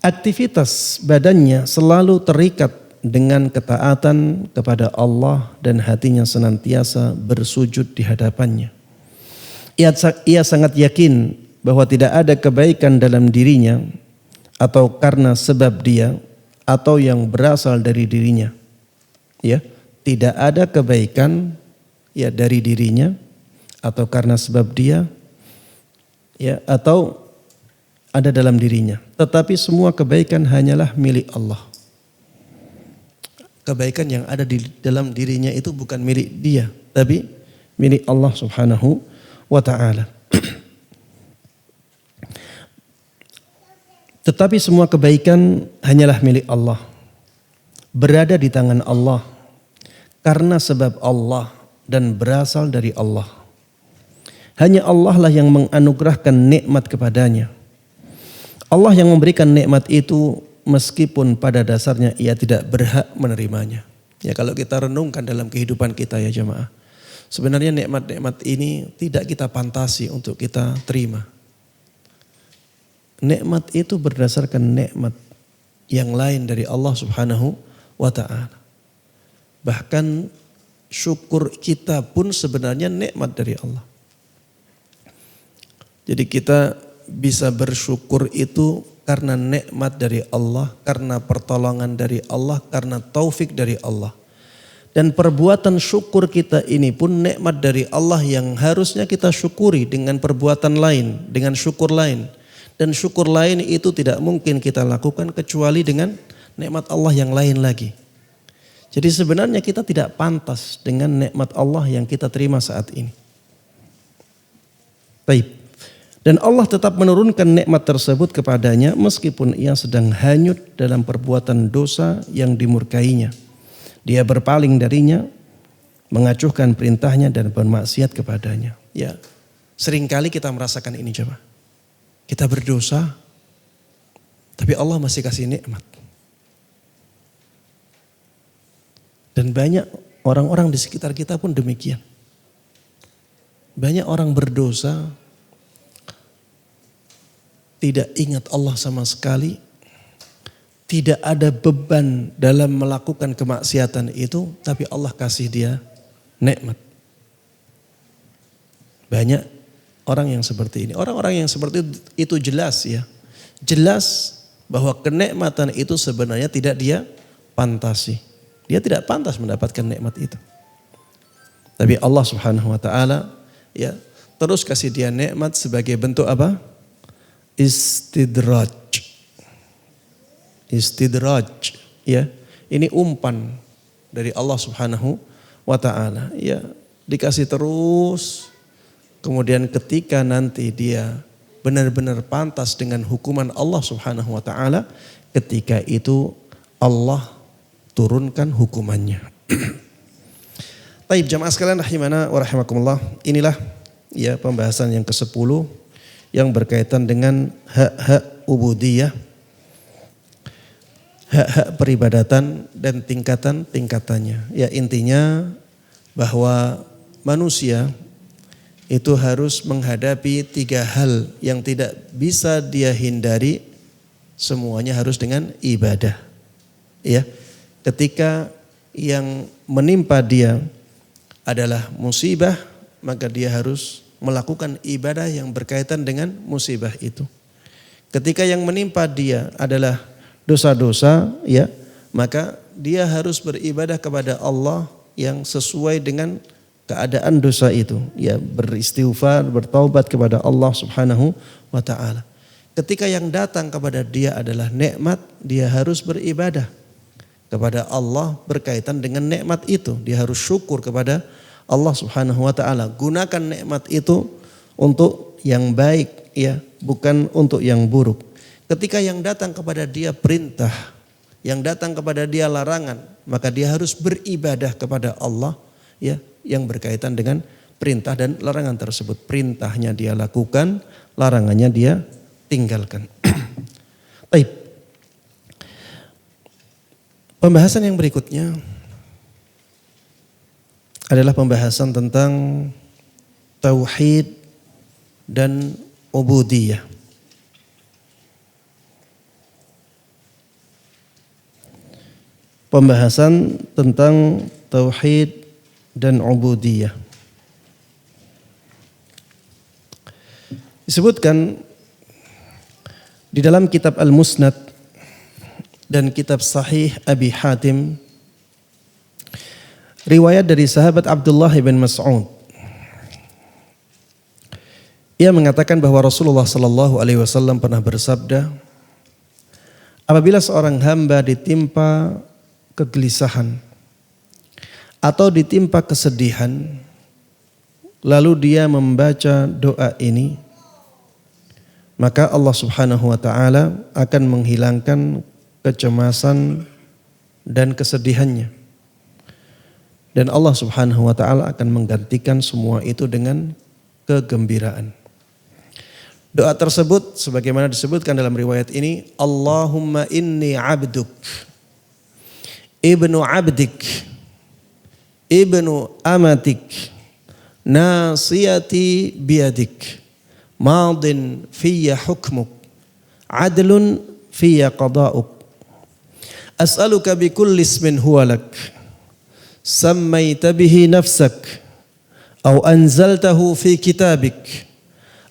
Aktivitas badannya selalu terikat dengan ketaatan kepada Allah dan hatinya senantiasa bersujud di hadapannya. Ia sangat yakin bahwa tidak ada kebaikan dalam dirinya atau karena sebab dia atau yang berasal dari dirinya. Ya, tidak ada kebaikan ya dari dirinya atau karena sebab dia ya atau ada dalam dirinya, tetapi semua kebaikan hanyalah milik Allah. Kebaikan yang ada di dalam dirinya itu bukan milik dia, tapi milik Allah Subhanahu wa taala. Tetapi semua kebaikan hanyalah milik Allah, berada di tangan Allah, karena sebab Allah dan berasal dari Allah. Hanya Allah lah yang menganugerahkan nikmat kepadanya. Allah yang memberikan nikmat itu meskipun pada dasarnya ia tidak berhak menerimanya. Ya, kalau kita renungkan dalam kehidupan kita ya jemaah, sebenarnya nikmat-nikmat ini tidak kita pantasi untuk kita terima. Nikmat itu berdasarkan nikmat yang lain dari Allah Subhanahu wa taala. Bahkan syukur kita pun sebenarnya nikmat dari Allah. Jadi kita bisa bersyukur itu karena nikmat dari Allah, karena pertolongan dari Allah, karena taufik dari Allah. Dan perbuatan syukur kita ini pun nikmat dari Allah yang harusnya kita syukuri dengan perbuatan lain, dengan syukur lain. Dan syukur lain itu tidak mungkin kita lakukan kecuali dengan nikmat Allah yang lain lagi. Jadi sebenarnya kita tidak pantas dengan nikmat Allah yang kita terima saat ini. Baik. Dan Allah tetap menurunkan nikmat tersebut kepadanya meskipun ia sedang hanyut dalam perbuatan dosa yang dimurkainya. Dia berpaling darinya, mengacuhkan perintahnya dan bermaksiat kepadanya. Ya, seringkali kita merasakan ini coba. Kita berdosa, tapi Allah masih kasih nikmat. Dan banyak orang-orang di sekitar kita pun demikian. Banyak orang berdosa, tidak ingat Allah sama sekali, tidak ada beban dalam melakukan kemaksiatan itu, tapi Allah kasih dia nikmat. Banyak orang yang seperti ini. Orang-orang yang seperti itu jelas ya. Jelas bahwa kenikmatan itu sebenarnya tidak dia pantasi. Dia tidak pantas mendapatkan nikmat itu. Tapi Allah Subhanahu wa taala ya terus kasih dia nikmat sebagai bentuk apa? Istidraj. Istidraj ya. Ini umpan dari Allah Subhanahu wa taala ya, dikasih terus. Kemudian ketika nanti dia benar-benar pantas dengan hukuman Allah Subhanahu wa taala, ketika itu Allah turunkan hukumannya. Taib jamaah sekalian rahimana wa rahimakumullah. Inilah ya pembahasan yang ke-10 yang berkaitan dengan hak-hak ubudiyah, hak-hak peribadatan dan tingkatan-tingkatannya. Ya intinya bahwa manusia itu harus menghadapi 3 hal yang tidak bisa dia hindari, semuanya harus dengan ibadah. Ya, ketika yang menimpa dia adalah musibah, maka dia harus melakukan ibadah yang berkaitan dengan musibah itu. Ketika yang menimpa dia adalah dosa-dosa, ya, maka dia harus beribadah kepada Allah yang sesuai dengan keadaan dosa itu, ya, beristighfar, bertaubat kepada Allah Subhanahu wa taala. Ketika yang datang kepada dia adalah nikmat, dia harus beribadah kepada Allah berkaitan dengan nikmat itu. Dia harus syukur kepada Allah Subhanahu wa taala. Gunakan nikmat itu untuk yang baik, ya, bukan untuk yang buruk. Ketika yang datang kepada dia perintah, yang datang kepada dia larangan, maka dia harus beribadah kepada Allah, ya, yang berkaitan dengan perintah dan larangan tersebut. Perintahnya dia lakukan, larangannya dia tinggalkan. Baik. Pembahasan yang berikutnya adalah pembahasan tentang tauhid dan ubudiyah. Pembahasan tentang tauhid dan ubudiyah. Disebutkan di dalam kitab Al-Musnad dan kitab Sahih Abi Hatim, riwayat dari sahabat Abdullah bin Mas'ud. Ia mengatakan bahwa Rasulullah sallallahu alaihi wasallam pernah bersabda, apabila seorang hamba ditimpa kegelisahan atau ditimpa kesedihan, lalu dia membaca doa ini, maka Allah Subhanahu wa taala akan menghilangkan kecemasan dan kesedihannya. Dan Allah Subhanahu wa taala akan menggantikan semua itu dengan kegembiraan. Doa tersebut sebagaimana disebutkan dalam riwayat ini, Allahumma inni abduk, ibnu abdik, ibnu amatik, nasiyati biyadik, madin fiyya hukmuk, adlun fiyya qada'uk. As'aluka bikulli ismin huwa lak, sammaita bihi nafsak, aw anzaltahu fi kitabik,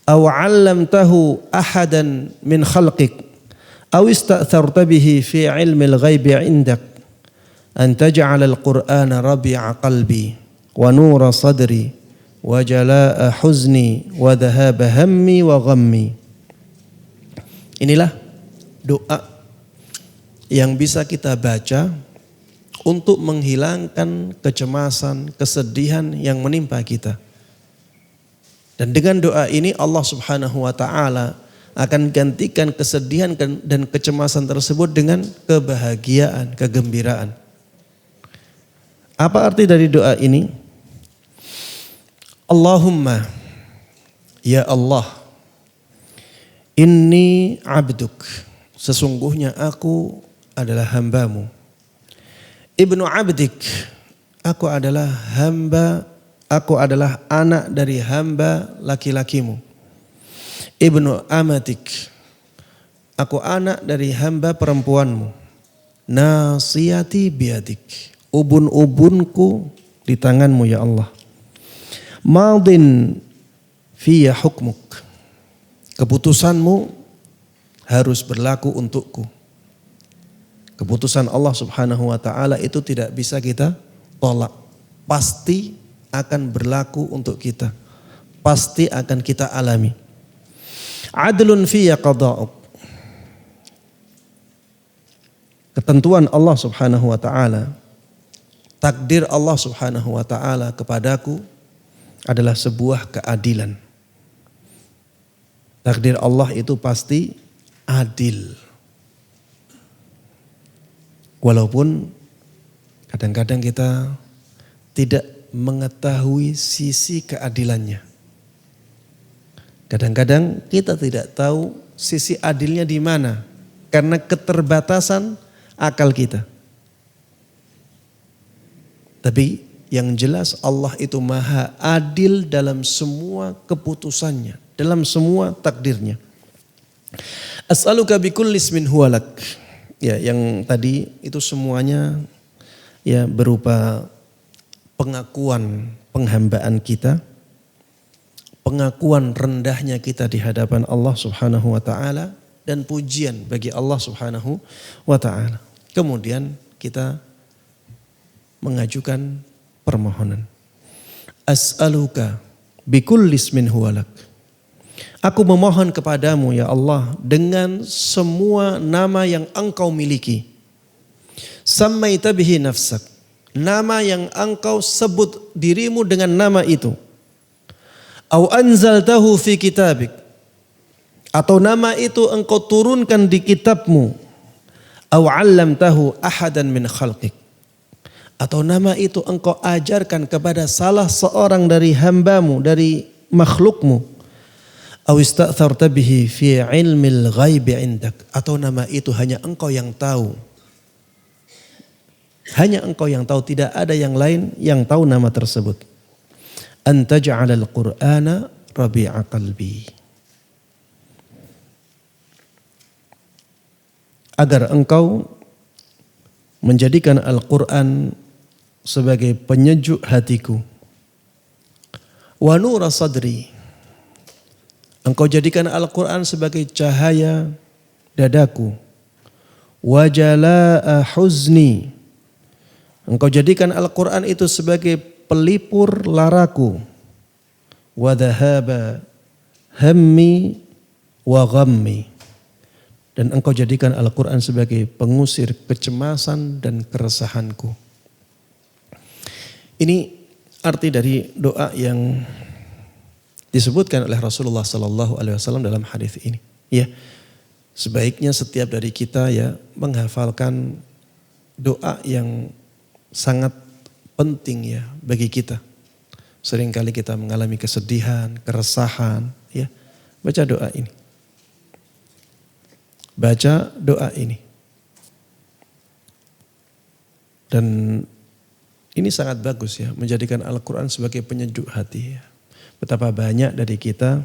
aw 'allamtahu ahadan min khalqik, aw ista'tharta bihi fi 'ilmil ghaibi 'indak, an taj'ala al-Qur'ana rabi'a qalbi wa nura sadri wa jalaa'a huzni wa dhahaba hammi wa ghammi. Inilah doa yang bisa kita baca untuk menghilangkan kecemasan, kesedihan yang menimpa kita. Dan dengan doa ini Allah Subhanahu wa taala akan gantikan kesedihan dan kecemasan tersebut dengan kebahagiaan, kegembiraan. Apa arti dari doa ini? Allahumma, ya Allah, inni abduk, sesungguhnya aku adalah hambamu. Ibnu abdik, aku adalah hamba, aku adalah anak dari hamba laki-lakimu. Ibnu amatik, aku anak dari hamba perempuanmu. Nasiyati biadik, ubun-ubunku di tanganmu ya Allah. Madin fiyya hukmuk, keputusanmu harus berlaku untukku. Keputusan Allah Subhanahu wa taala itu tidak bisa kita tolak. Pasti akan berlaku untuk kita. Pasti akan kita alami. Adlun fiyya qada'uk, ketentuan Allah Subhanahu wa taala, takdir Allah Subhanahu wa taala kepadaku adalah sebuah keadilan. Takdir Allah itu pasti adil. Walaupun kadang-kadang kita tidak mengetahui sisi keadilannya. Kadang-kadang kita tidak tahu sisi adilnya di mana karena keterbatasan akal kita. Tapi yang jelas Allah itu maha adil dalam semua keputusannya, dalam semua takdirnya. As'aluka bikulli ismin huwalak. Ya, yang tadi itu semuanya ya berupa pengakuan penghambaan kita, pengakuan rendahnya kita di hadapan Allah Subhanahu wa taala dan pujian bagi Allah Subhanahu wa taala. Kemudian kita mengajukan permohonan. As'aluka bikulli ismin huwalak. Aku memohon kepadamu ya Allah dengan semua nama yang engkau miliki. Sammaita bihi nafsak. Nama yang engkau sebut dirimu dengan nama itu. Au anzaltahu fi kitabik. Atau nama itu engkau turunkan di kitabmu. Au 'allamtahu ahadan min khalqik. Atau nama itu engkau ajarkan kepada salah seorang dari hambamu, dari makhlukmu. Aw ista'tharta bihi fi ilmil ghaibi indak. Atau nama itu hanya engkau yang tahu. Hanya engkau yang tahu, tidak ada yang lain yang tahu nama tersebut. An taj'alal Qur'ana rabi'a qalbi. Agar engkau menjadikan Al-Quran sebagai penyejuk hatiku. Wa nura sadri. Engkau jadikan Al-Quran sebagai cahaya dadaku. Wa jalaa huzni. Engkau jadikan Al-Quran itu sebagai pelipur laraku. Wa dhahaba hammi wa ghammi. Dan engkau jadikan Al-Quran sebagai pengusir kecemasan dan keresahanku. Ini arti dari doa yang disebutkan oleh Rasulullah Sallallahu Alaihi Wasallam dalam hadis ini. Ya, sebaiknya setiap dari kita ya menghafalkan doa yang sangat penting ya bagi kita. Seringkali kita mengalami kesedihan, keresahan, ya baca doa ini. Baca doa ini. Dan ini sangat bagus ya, menjadikan Al-Quran sebagai penyejuk hati ya. Betapa banyak dari kita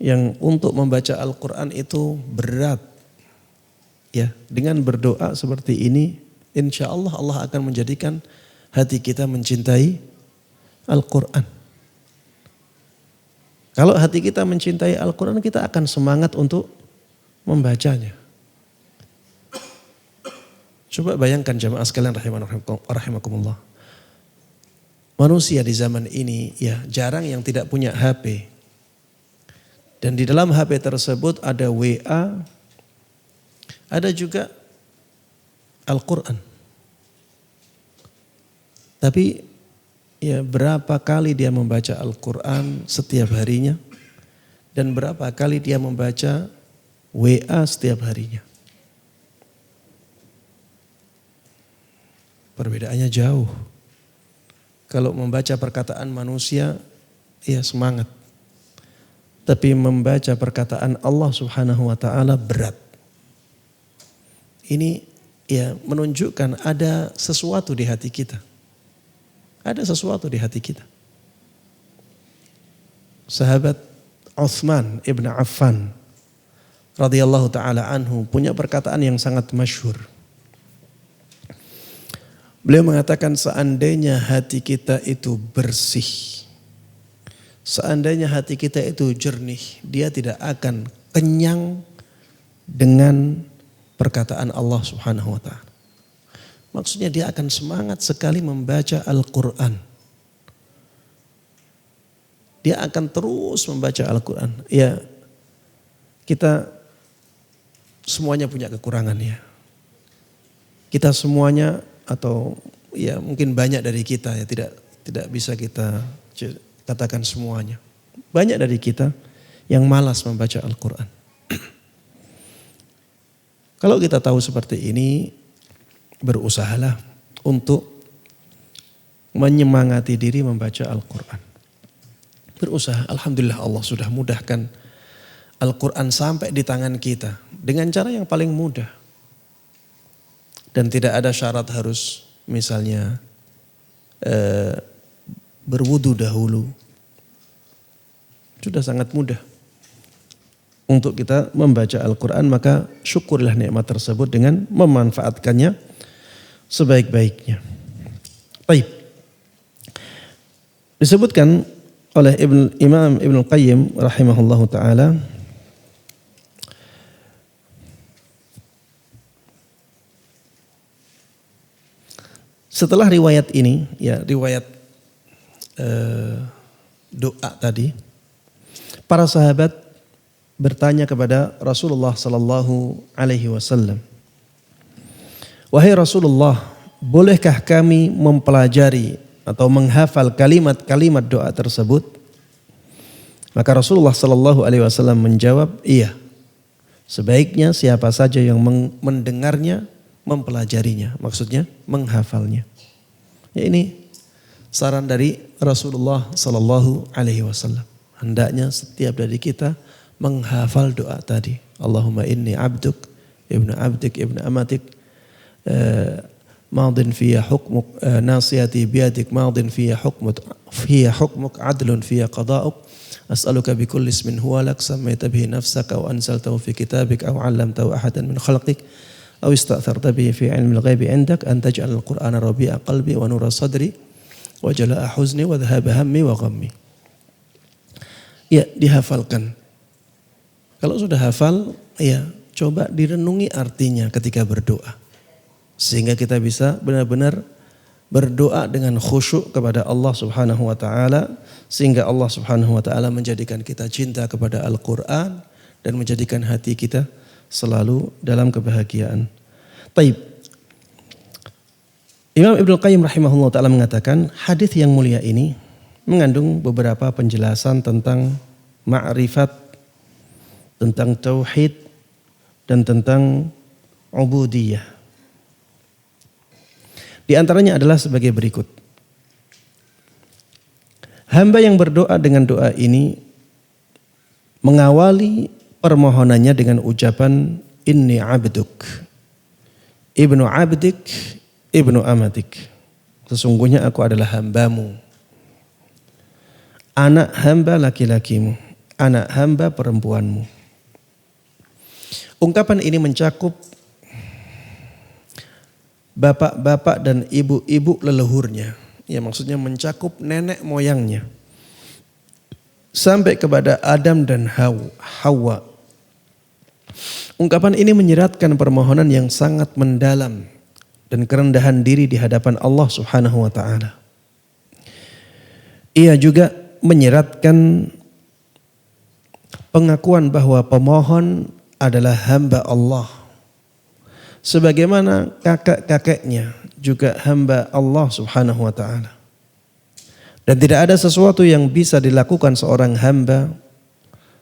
yang untuk membaca Al-Quran itu berat. Ya, dengan berdoa seperti ini, insya Allah Allah akan menjadikan hati kita mencintai Al-Quran. Kalau hati kita mencintai Al-Quran, kita akan semangat untuk membacanya. Coba bayangkan jamaah sekalian rahimakumullah. Manusia di zaman ini ya jarang yang tidak punya HP. Dan di dalam HP tersebut ada WA, ada juga Al-Quran. Tapi ya berapa kali dia membaca Al-Quran setiap harinya dan berapa kali dia membaca WA setiap harinya. Perbedaannya jauh. Kalau membaca perkataan manusia, ya semangat. Tapi membaca perkataan Allah Subhanahu wa taala berat. Ini ya menunjukkan ada sesuatu di hati kita. Ada sesuatu di hati kita. Sahabat Utsman ibn Affan radhiyallahu taala anhu punya perkataan yang sangat masyhur. Beliau mengatakan seandainya hati kita itu bersih, seandainya hati kita itu jernih, dia tidak akan kenyang dengan perkataan Allah Subhanahu wa taala. Maksudnya dia akan semangat sekali membaca Al-Quran. Dia akan terus membaca Al-Quran. Ya, kita semuanya punya kekurangan ya. Kita semuanya atau ya mungkin banyak dari kita ya tidak bisa kita katakan semuanya. Banyak dari kita yang malas membaca Al-Quran. Kalau kita tahu seperti ini, berusahalah untuk menyemangati diri membaca Al-Quran. Berusaha, alhamdulillah Allah sudah mudahkan Al-Quran sampai di tangan kita dengan cara yang paling mudah. Dan tidak ada syarat harus misalnya berwudu dahulu. Sudah sangat mudah untuk kita membaca Al-Quran, maka syukurlah nikmat tersebut dengan memanfaatkannya sebaik-baiknya. Baik. Disebutkan oleh Imam Ibnu Qayyim rahimahullahu taala setelah riwayat ini, ya riwayat doa tadi, para sahabat bertanya kepada Rasulullah sallallahu alaihi wasallam, "Wahai Rasulullah, bolehkah kami mempelajari atau menghafal kalimat-kalimat doa tersebut?" Maka Rasulullah sallallahu alaihi wasallam menjawab, "Iya. Sebaiknya siapa saja yang mendengarnya mempelajarinya." Maksudnya menghafalnya. Ya, ini saran dari Rasulullah sallallahu alaihi wasallam. Hendaknya setiap dari kita menghafal doa tadi. Allahumma inni abduk, ibnu abdik, ibnu amatik, madin fiyya hukmuk, nasiyati biyadik, madin fiyya hukmuk, adlun fiyya qada'uk, as'aluka bikulli ismin huwa lak, sammaita bihi nafsaka, aw anzaltahu fi kitabik, aw 'allamtahu ahadan min khalqik, aw ista'tharta bihi fi 'ilmil ghaibi 'indak, an taj'al al-Qur'ana rabi'a qalbi wa nura sadri wa jala'a huzni wa dhahaba hammi wa ghammi. Ya, dihafalkan. Kalau sudah hafal, ya coba direnungi artinya ketika berdoa. Sehingga kita bisa benar-benar berdoa dengan khusyuk kepada Allah Subhanahu wa taala, sehingga Allah Subhanahu wa taala menjadikan kita cinta kepada Al-Qur'an dan menjadikan hati kita selalu dalam kebahagiaan. Taib. Imam Ibnu Qayyim rahimahullah taala mengatakan, hadis yang mulia ini mengandung beberapa penjelasan tentang ma'rifat, tentang tauhid, dan tentang ubudiyah. Di antaranya adalah sebagai berikut. Hamba yang berdoa dengan doa ini mengawali permohonannya dengan ucapan inni abduk, ibnu abdik, ibnu amatik. Sesungguhnya aku adalah hambamu, anak hamba laki-lakimu, anak hamba perempuanmu. Ungkapan ini mencakup bapak-bapak dan ibu-ibu leluhurnya. Ya, maksudnya mencakup nenek moyangnya. Sampai kepada Adam dan Hawa. Ungkapan ini menyeratkan permohonan yang sangat mendalam dan kerendahan diri di hadapan Allah Subhanahu wa taala. Ia juga menyeratkan pengakuan bahwa pemohon adalah hamba Allah. Sebagaimana kakek-kakeknya juga hamba Allah Subhanahu wa taala. Dan tidak ada sesuatu yang bisa dilakukan seorang hamba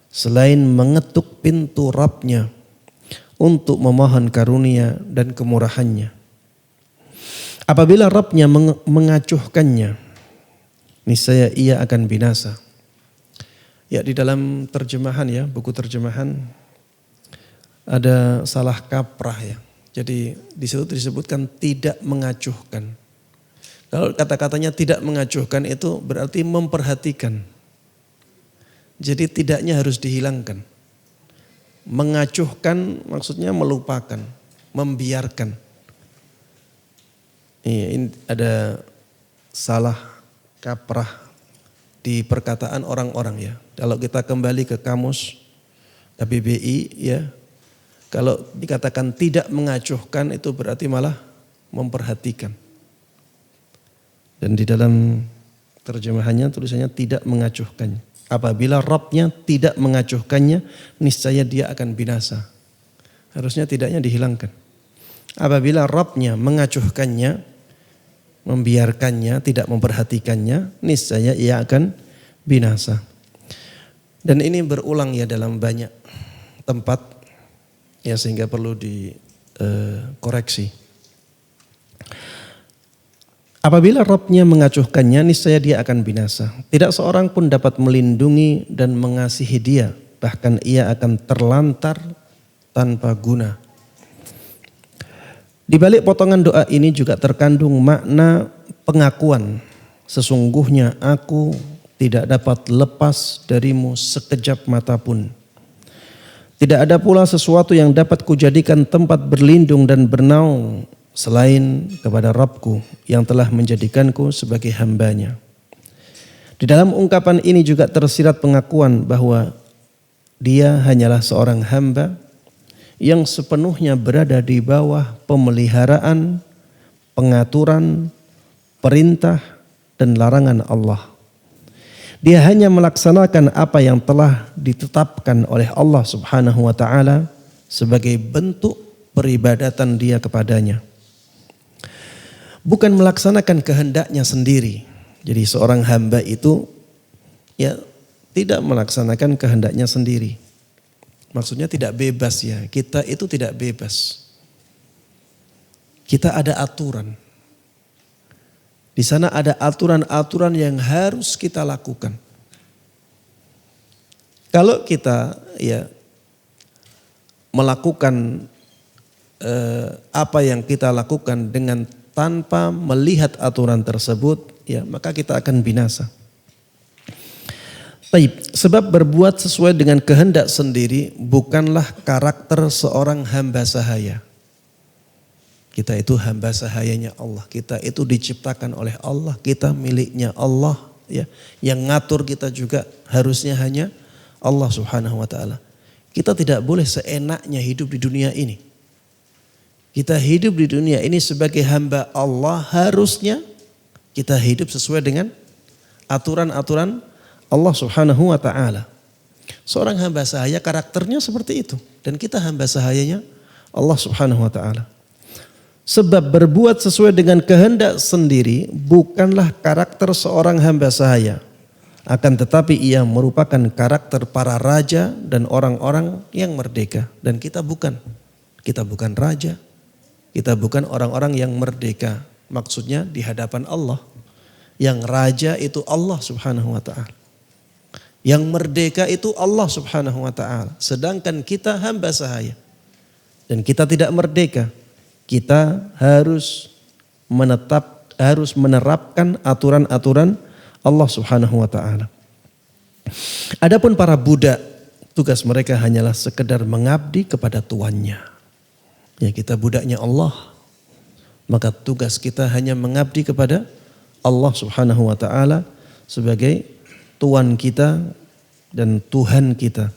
selain mengetuk pintu Rabb-Nya untuk memohon karunia dan kemurahannya. Apabila Rabb-Nya mengacuhkannya, niscaya ia akan binasa. Ya, di dalam terjemahan ya, buku terjemahan ada salah kaprah ya. Jadi di situ disebutkan tidak mengacuhkan. Kalau kata-katanya tidak mengacuhkan itu berarti memperhatikan. Jadi tidaknya harus dihilangkan. Mengacuhkan maksudnya melupakan, membiarkan. Ini ada salah kaprah di perkataan orang-orang ya. Kalau kita kembali ke kamus KBBI ya, kalau dikatakan tidak mengacuhkan itu berarti malah memperhatikan. Dan di dalam terjemahannya tulisannya tidak mengacuhkannya. Apabila Rabb-Nya tidak mengacuhkannya, niscaya dia akan binasa. Harusnya tidaknya dihilangkan. Apabila Rabb-Nya mengacuhkannya, membiarkannya, tidak memperhatikannya, niscaya ia akan binasa. Dan ini berulang ya dalam banyak tempat. Ya, sehingga perlu dikoreksi. Apabila Rabb-nya mengacuhkannya, niscaya dia akan binasa. Tidak seorang pun dapat melindungi dan mengasihi dia, bahkan ia akan terlantar tanpa guna. Di balik potongan doa ini juga terkandung makna pengakuan, sesungguhnya aku tidak dapat lepas darimu sekejap mata pun. Tidak ada pula sesuatu yang dapat kujadikan tempat berlindung dan bernaung selain kepada Rabbku yang telah menjadikanku sebagai hambanya. Di dalam ungkapan ini juga tersirat pengakuan bahwa dia hanyalah seorang hamba yang sepenuhnya berada di bawah pemeliharaan, pengaturan, perintah, dan larangan Allah. Dia hanya melaksanakan apa yang telah ditetapkan oleh Allah Subhanahu wa taala sebagai bentuk peribadatan dia kepadanya. Bukan melaksanakan kehendaknya sendiri. Jadi seorang hamba itu ya tidak melaksanakan kehendaknya sendiri. Maksudnya tidak bebas ya. Kita itu tidak bebas. Kita ada aturan. Di sana ada aturan-aturan yang harus kita lakukan. Kalau kita ya melakukan apa yang kita lakukan dengan tanpa melihat aturan tersebut, ya maka kita akan binasa. Baik, sebab berbuat sesuai dengan kehendak sendiri bukanlah karakter seorang hamba sahaya. Kita itu hamba sahayanya Allah. Kita itu diciptakan oleh Allah. Kita miliknya Allah. Ya, yang ngatur kita juga harusnya hanya Allah Subhanahu wa taala. Kita tidak boleh seenaknya hidup di dunia ini. Kita hidup di dunia ini sebagai hamba Allah, harusnya kita hidup sesuai dengan aturan-aturan Allah Subhanahu wa taala. Seorang hamba sahaya karakternya seperti itu, dan kita hamba sahayanya Allah Subhanahu wa taala. Sebab berbuat sesuai dengan kehendak sendiri bukanlah karakter seorang hamba sahaya. Akan tetapi ia merupakan karakter para raja dan orang-orang yang merdeka. Dan kita bukan. Kita bukan raja. Kita bukan orang-orang yang merdeka. Maksudnya di hadapan Allah. Yang raja itu Allah Subhanahu wa ta'ala. Yang merdeka itu Allah Subhanahu wa ta'ala. Sedangkan kita hamba sahaya. Dan kita tidak merdeka. Kita harus menerapkan aturan-aturan Allah Subhanahu wa taala. Adapun para budak, tugas mereka hanyalah sekedar mengabdi kepada tuannya. Ya, kita budaknya Allah, maka tugas kita hanya mengabdi kepada Allah Subhanahu wa taala sebagai tuan kita dan Tuhan kita.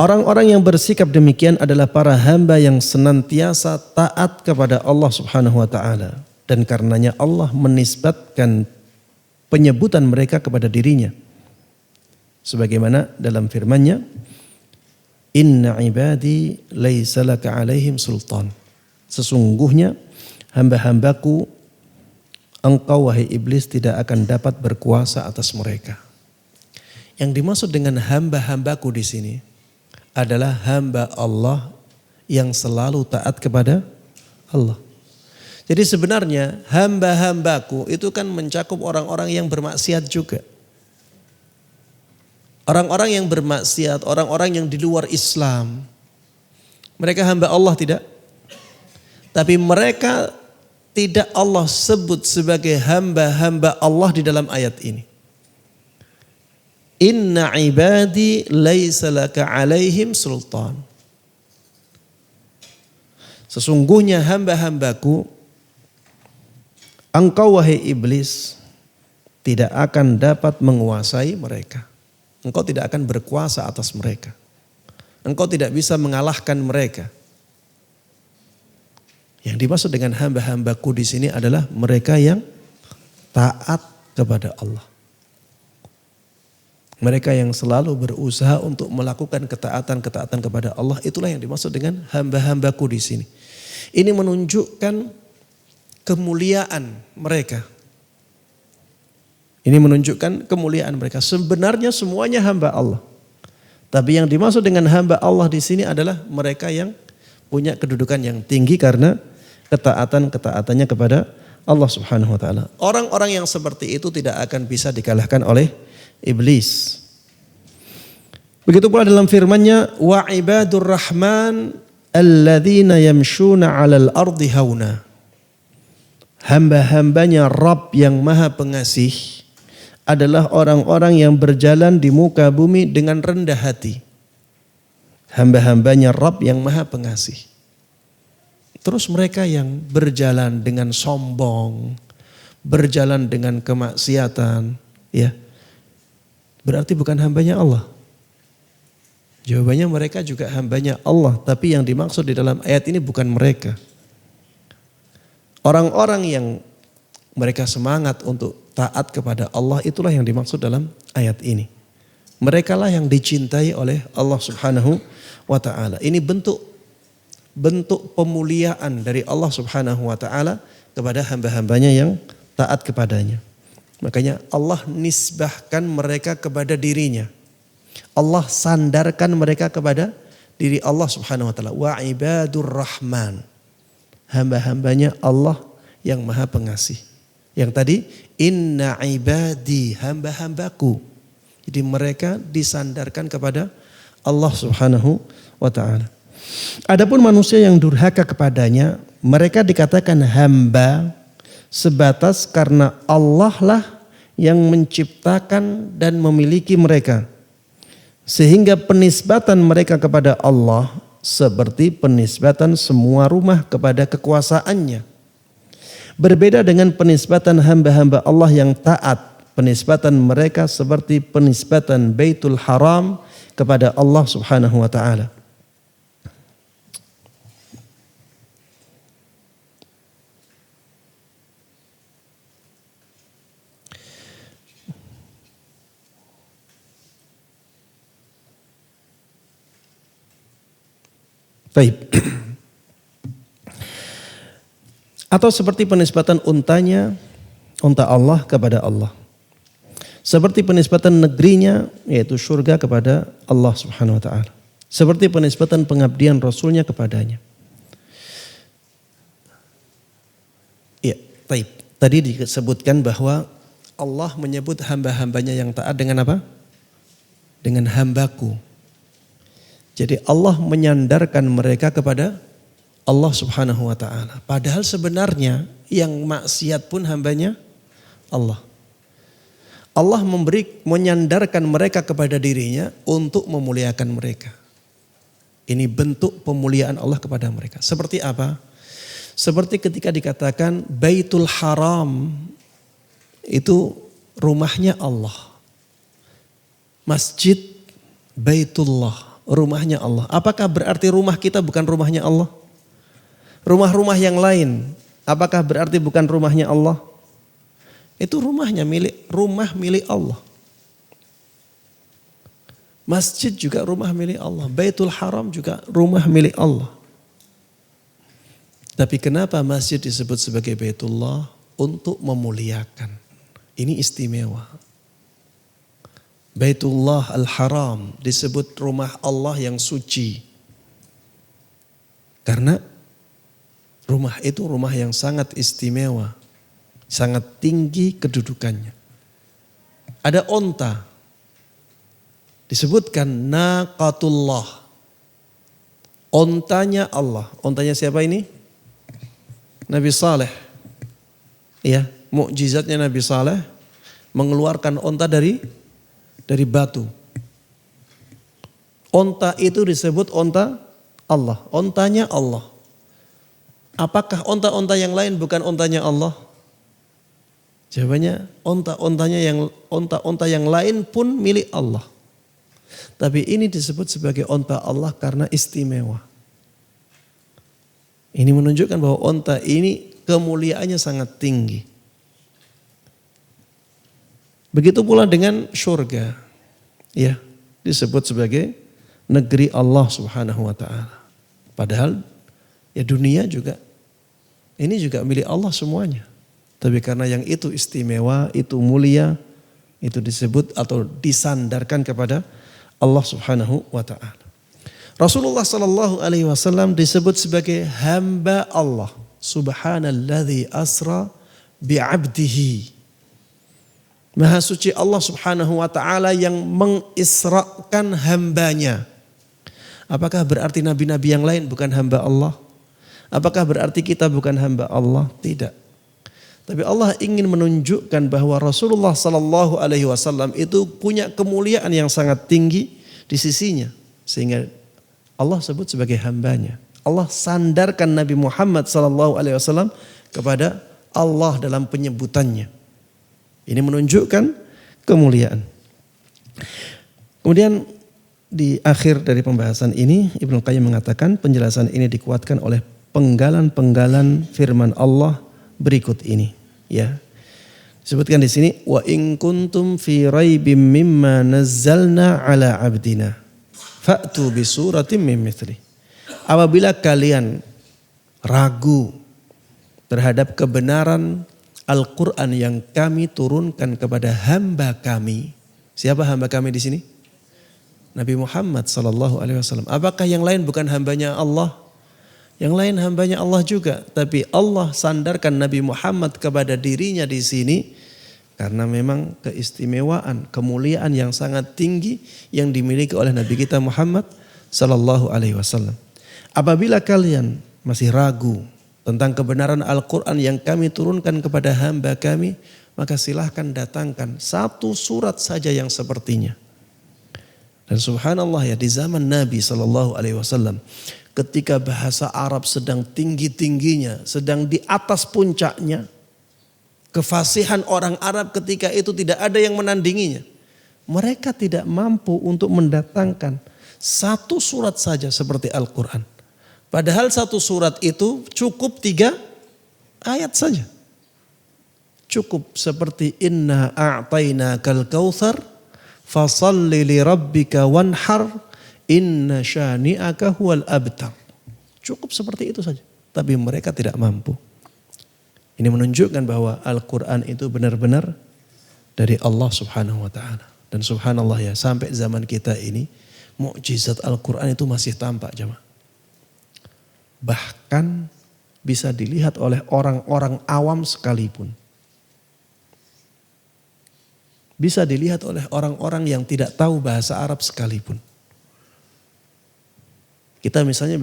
Orang-orang yang bersikap demikian adalah para hamba yang senantiasa taat kepada Allah Subhanahu wa taala, dan karenanya Allah menisbatkan penyebutan mereka kepada dirinya. Sebagaimana dalam firman-Nya, "Inna ibadi laisa laka 'alaihim sultan." Sesungguhnya hamba-hambaku, engkau wahai iblis tidak akan dapat berkuasa atas mereka. Yang dimaksud dengan hamba-hambaku di sini adalah hamba Allah yang selalu taat kepada Allah. Jadi sebenarnya hamba-hambaku itu kan mencakup orang-orang yang bermaksiat juga. Orang-orang yang bermaksiat, orang-orang yang di luar Islam. Mereka hamba Allah tidak? Tapi mereka tidak Allah sebut sebagai hamba-hamba Allah di dalam ayat ini. Inna ibadi laisa laka 'alaihim sultan. Sesungguhnya hamba-hambaku, engkau wahai iblis tidak akan dapat menguasai mereka. Engkau tidak akan berkuasa atas mereka. Engkau tidak bisa mengalahkan mereka. Yang dimaksud dengan hamba-hambaku di sini adalah mereka yang taat kepada Allah. Mereka yang selalu berusaha untuk melakukan ketaatan-ketaatan kepada Allah, itulah yang dimaksud dengan hamba-hambaku di sini. Ini menunjukkan kemuliaan mereka. Ini menunjukkan kemuliaan mereka. Sebenarnya semuanya hamba Allah. Tapi yang dimaksud dengan hamba Allah di sini adalah mereka yang punya kedudukan yang tinggi karena ketaatan-ketaatannya kepada Allah Subhanahu wa taala. Orang-orang yang seperti itu tidak akan bisa dikalahkan oleh iblis. Begitu pula dalam firman-Nya, wa ibadur rahman alladzina yamshuna 'alal ardi hauna. Hamba-hambanya Rabb yang Maha Pengasih adalah orang-orang yang berjalan di muka bumi dengan rendah hati. Hamba-hambanya Rabb yang Maha Pengasih. Terus mereka yang berjalan dengan sombong, berjalan dengan kemaksiatan, ya, berarti bukan hambanya Allah. Jawabannya mereka juga hambanya Allah, tapi yang dimaksud di dalam ayat ini bukan mereka. Orang-orang yang mereka semangat untuk taat kepada Allah, itulah yang dimaksud dalam ayat ini. Mereka lah yang dicintai oleh Allah Subhanahu wa taala. Ini bentuk pemuliaan dari Allah Subhanahu wa taala kepada hamba-hambanya yang taat kepadanya. Makanya Allah nisbahkan mereka kepada dirinya. Allah sandarkan mereka kepada diri Allah Subhanahu wa taala. Wa ibadur rahman. Hamba-hambanya Allah yang Maha Pengasih. Yang tadi inna ibadi, hamba-hambaku. Jadi mereka disandarkan kepada Allah Subhanahu wa taala. Adapun manusia yang durhaka kepadanya, mereka dikatakan hamba sebatas karena Allah lah yang menciptakan dan memiliki mereka. Sehingga penisbatan mereka kepada Allah seperti penisbatan semua rumah kepada kekuasaannya. Berbeda dengan penisbatan hamba-hamba Allah yang taat. Penisbatan mereka seperti penisbatan Baitul Haram kepada Allah Subhanahu wa taala. Baik. Atau seperti penisbatan unta Allah kepada Allah. Seperti penisbatan negerinya, yaitu surga, kepada Allah Subhanahu wa taala. Seperti penisbatan pengabdian Rasulnya kepadanya. Ya, baik. Tadi disebutkan bahwa Allah menyebut hamba-hambanya yang taat dengan apa? Dengan hambaku. Jadi Allah menyandarkan mereka kepada Allah Subhanahu wa taala. Padahal sebenarnya yang maksiat pun hambanya Allah. Allah menyandarkan mereka kepada dirinya untuk memuliakan mereka. Ini bentuk pemuliaan Allah kepada mereka. Seperti apa? Seperti ketika dikatakan Baitul Haram itu rumahnya Allah. Masjid Baitullah, rumahnya Allah. Apakah berarti rumah kita bukan rumahnya Allah? Rumah-rumah yang lain, apakah berarti bukan rumahnya Allah? Itu rumah milik Allah. Masjid juga rumah milik Allah. Baitul Haram juga rumah milik Allah. Tapi kenapa masjid disebut sebagai Baitullah? Untuk memuliakan. Ini istimewa. Baitullah Al-Haram disebut rumah Allah yang suci. Karena rumah itu rumah yang sangat istimewa. Sangat tinggi kedudukannya. Ada onta. Disebutkan naqatullah. Ontanya Allah. Ontanya siapa ini? Nabi Saleh. Ya, mukjizatnya Nabi Saleh mengeluarkan onta dari batu. Onta itu disebut onta Allah. Ontanya Allah. Apakah onta-onta yang lain bukan ontanya Allah? Jawabannya onta-onta yang lain pun milik Allah. Tapi ini disebut sebagai onta Allah karena istimewa. Ini menunjukkan bahwa onta ini kemuliaannya sangat tinggi. Begitu pula dengan surga. Ya, disebut sebagai negeri Allah Subhanahu wa taala. Padahal ya dunia juga ini juga milik Allah semuanya. Tapi karena yang itu istimewa, itu mulia, itu disebut atau disandarkan kepada Allah Subhanahu wa taala. Rasulullah sallallahu alaihi wasallam disebut sebagai hamba Allah. Subhanalladzi asra bi'abdihi. Maha suci Allah subhanahu wa ta'ala yang mengisrakan hambanya. Apakah berarti nabi-nabi yang lain bukan hamba Allah? Apakah berarti kita bukan hamba Allah? Tidak. Tapi Allah ingin menunjukkan bahwa Rasulullah sallallahu alaihi wasallam itu punya kemuliaan yang sangat tinggi di sisinya. Sehingga Allah sebut sebagai hambanya. Allah sandarkan Nabi Muhammad sallallahu alaihi wasallam kepada Allah dalam penyebutannya. Ini menunjukkan kemuliaan. Kemudian di akhir dari pembahasan ini Ibnu Qayyim mengatakan penjelasan ini dikuatkan oleh penggalan-penggalan firman Allah berikut ini. Ya, disebutkan di sini wa in kuntum fi raibim mimma nazzalna ala abdina fa'tu bi suratin min mithli. Apabila kalian ragu terhadap kebenaran Al-Quran yang kami turunkan kepada hamba kami. Siapa hamba kami di sini? Nabi Muhammad sallallahu alaihi wasallam. Apakah yang lain bukan hambanya Allah? Yang lain hambanya Allah juga. Tapi Allah sandarkan Nabi Muhammad kepada dirinya di sini karena memang keistimewaan, kemuliaan yang sangat tinggi yang dimiliki oleh Nabi kita Muhammad sallallahu alaihi wasallam. Apabila kalian masih ragu tentang kebenaran Al-Quran yang kami turunkan kepada hamba kami, maka silahkan datangkan satu surat saja yang sepertinya. Dan subhanallah ya, di zaman Nabi SAW, ketika bahasa Arab sedang tinggi-tingginya, sedang di atas puncaknya, kefasihan orang Arab ketika itu tidak ada yang menandinginya. Mereka tidak mampu untuk mendatangkan satu surat saja seperti Al-Quran. Padahal satu surat itu cukup 3 ayat saja. Cukup seperti inna a'tainakal kautsar fasalli li rabbika wanhar inna syani'aka huwal abtar. Cukup seperti itu saja. Tapi mereka tidak mampu. Ini menunjukkan bahwa Al-Quran itu benar-benar dari Allah subhanahu wa ta'ala. Dan subhanallah ya, sampai zaman kita ini mukjizat Al-Quran itu masih tampak jemaah. Bahkan bisa dilihat oleh orang-orang awam sekalipun. Bisa dilihat oleh orang-orang yang tidak tahu bahasa Arab sekalipun. Kita misalnya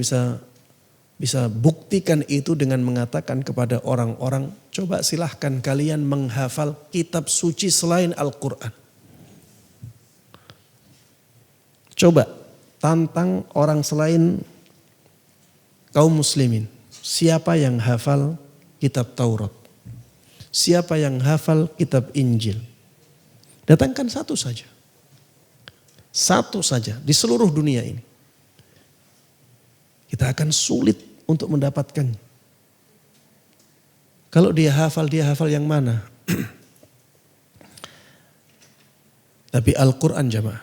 bisa buktikan itu dengan mengatakan kepada orang-orang, coba silahkan kalian menghafal kitab suci selain Al-Quran. Coba tantang orang selain kaum muslimin, siapa yang hafal kitab Taurat? Siapa yang hafal kitab Injil? Datangkan satu saja. Satu saja di seluruh dunia ini. Kita akan sulit untuk mendapatkannya. Kalau dia hafal yang mana? Tapi Al-Quran jamaah.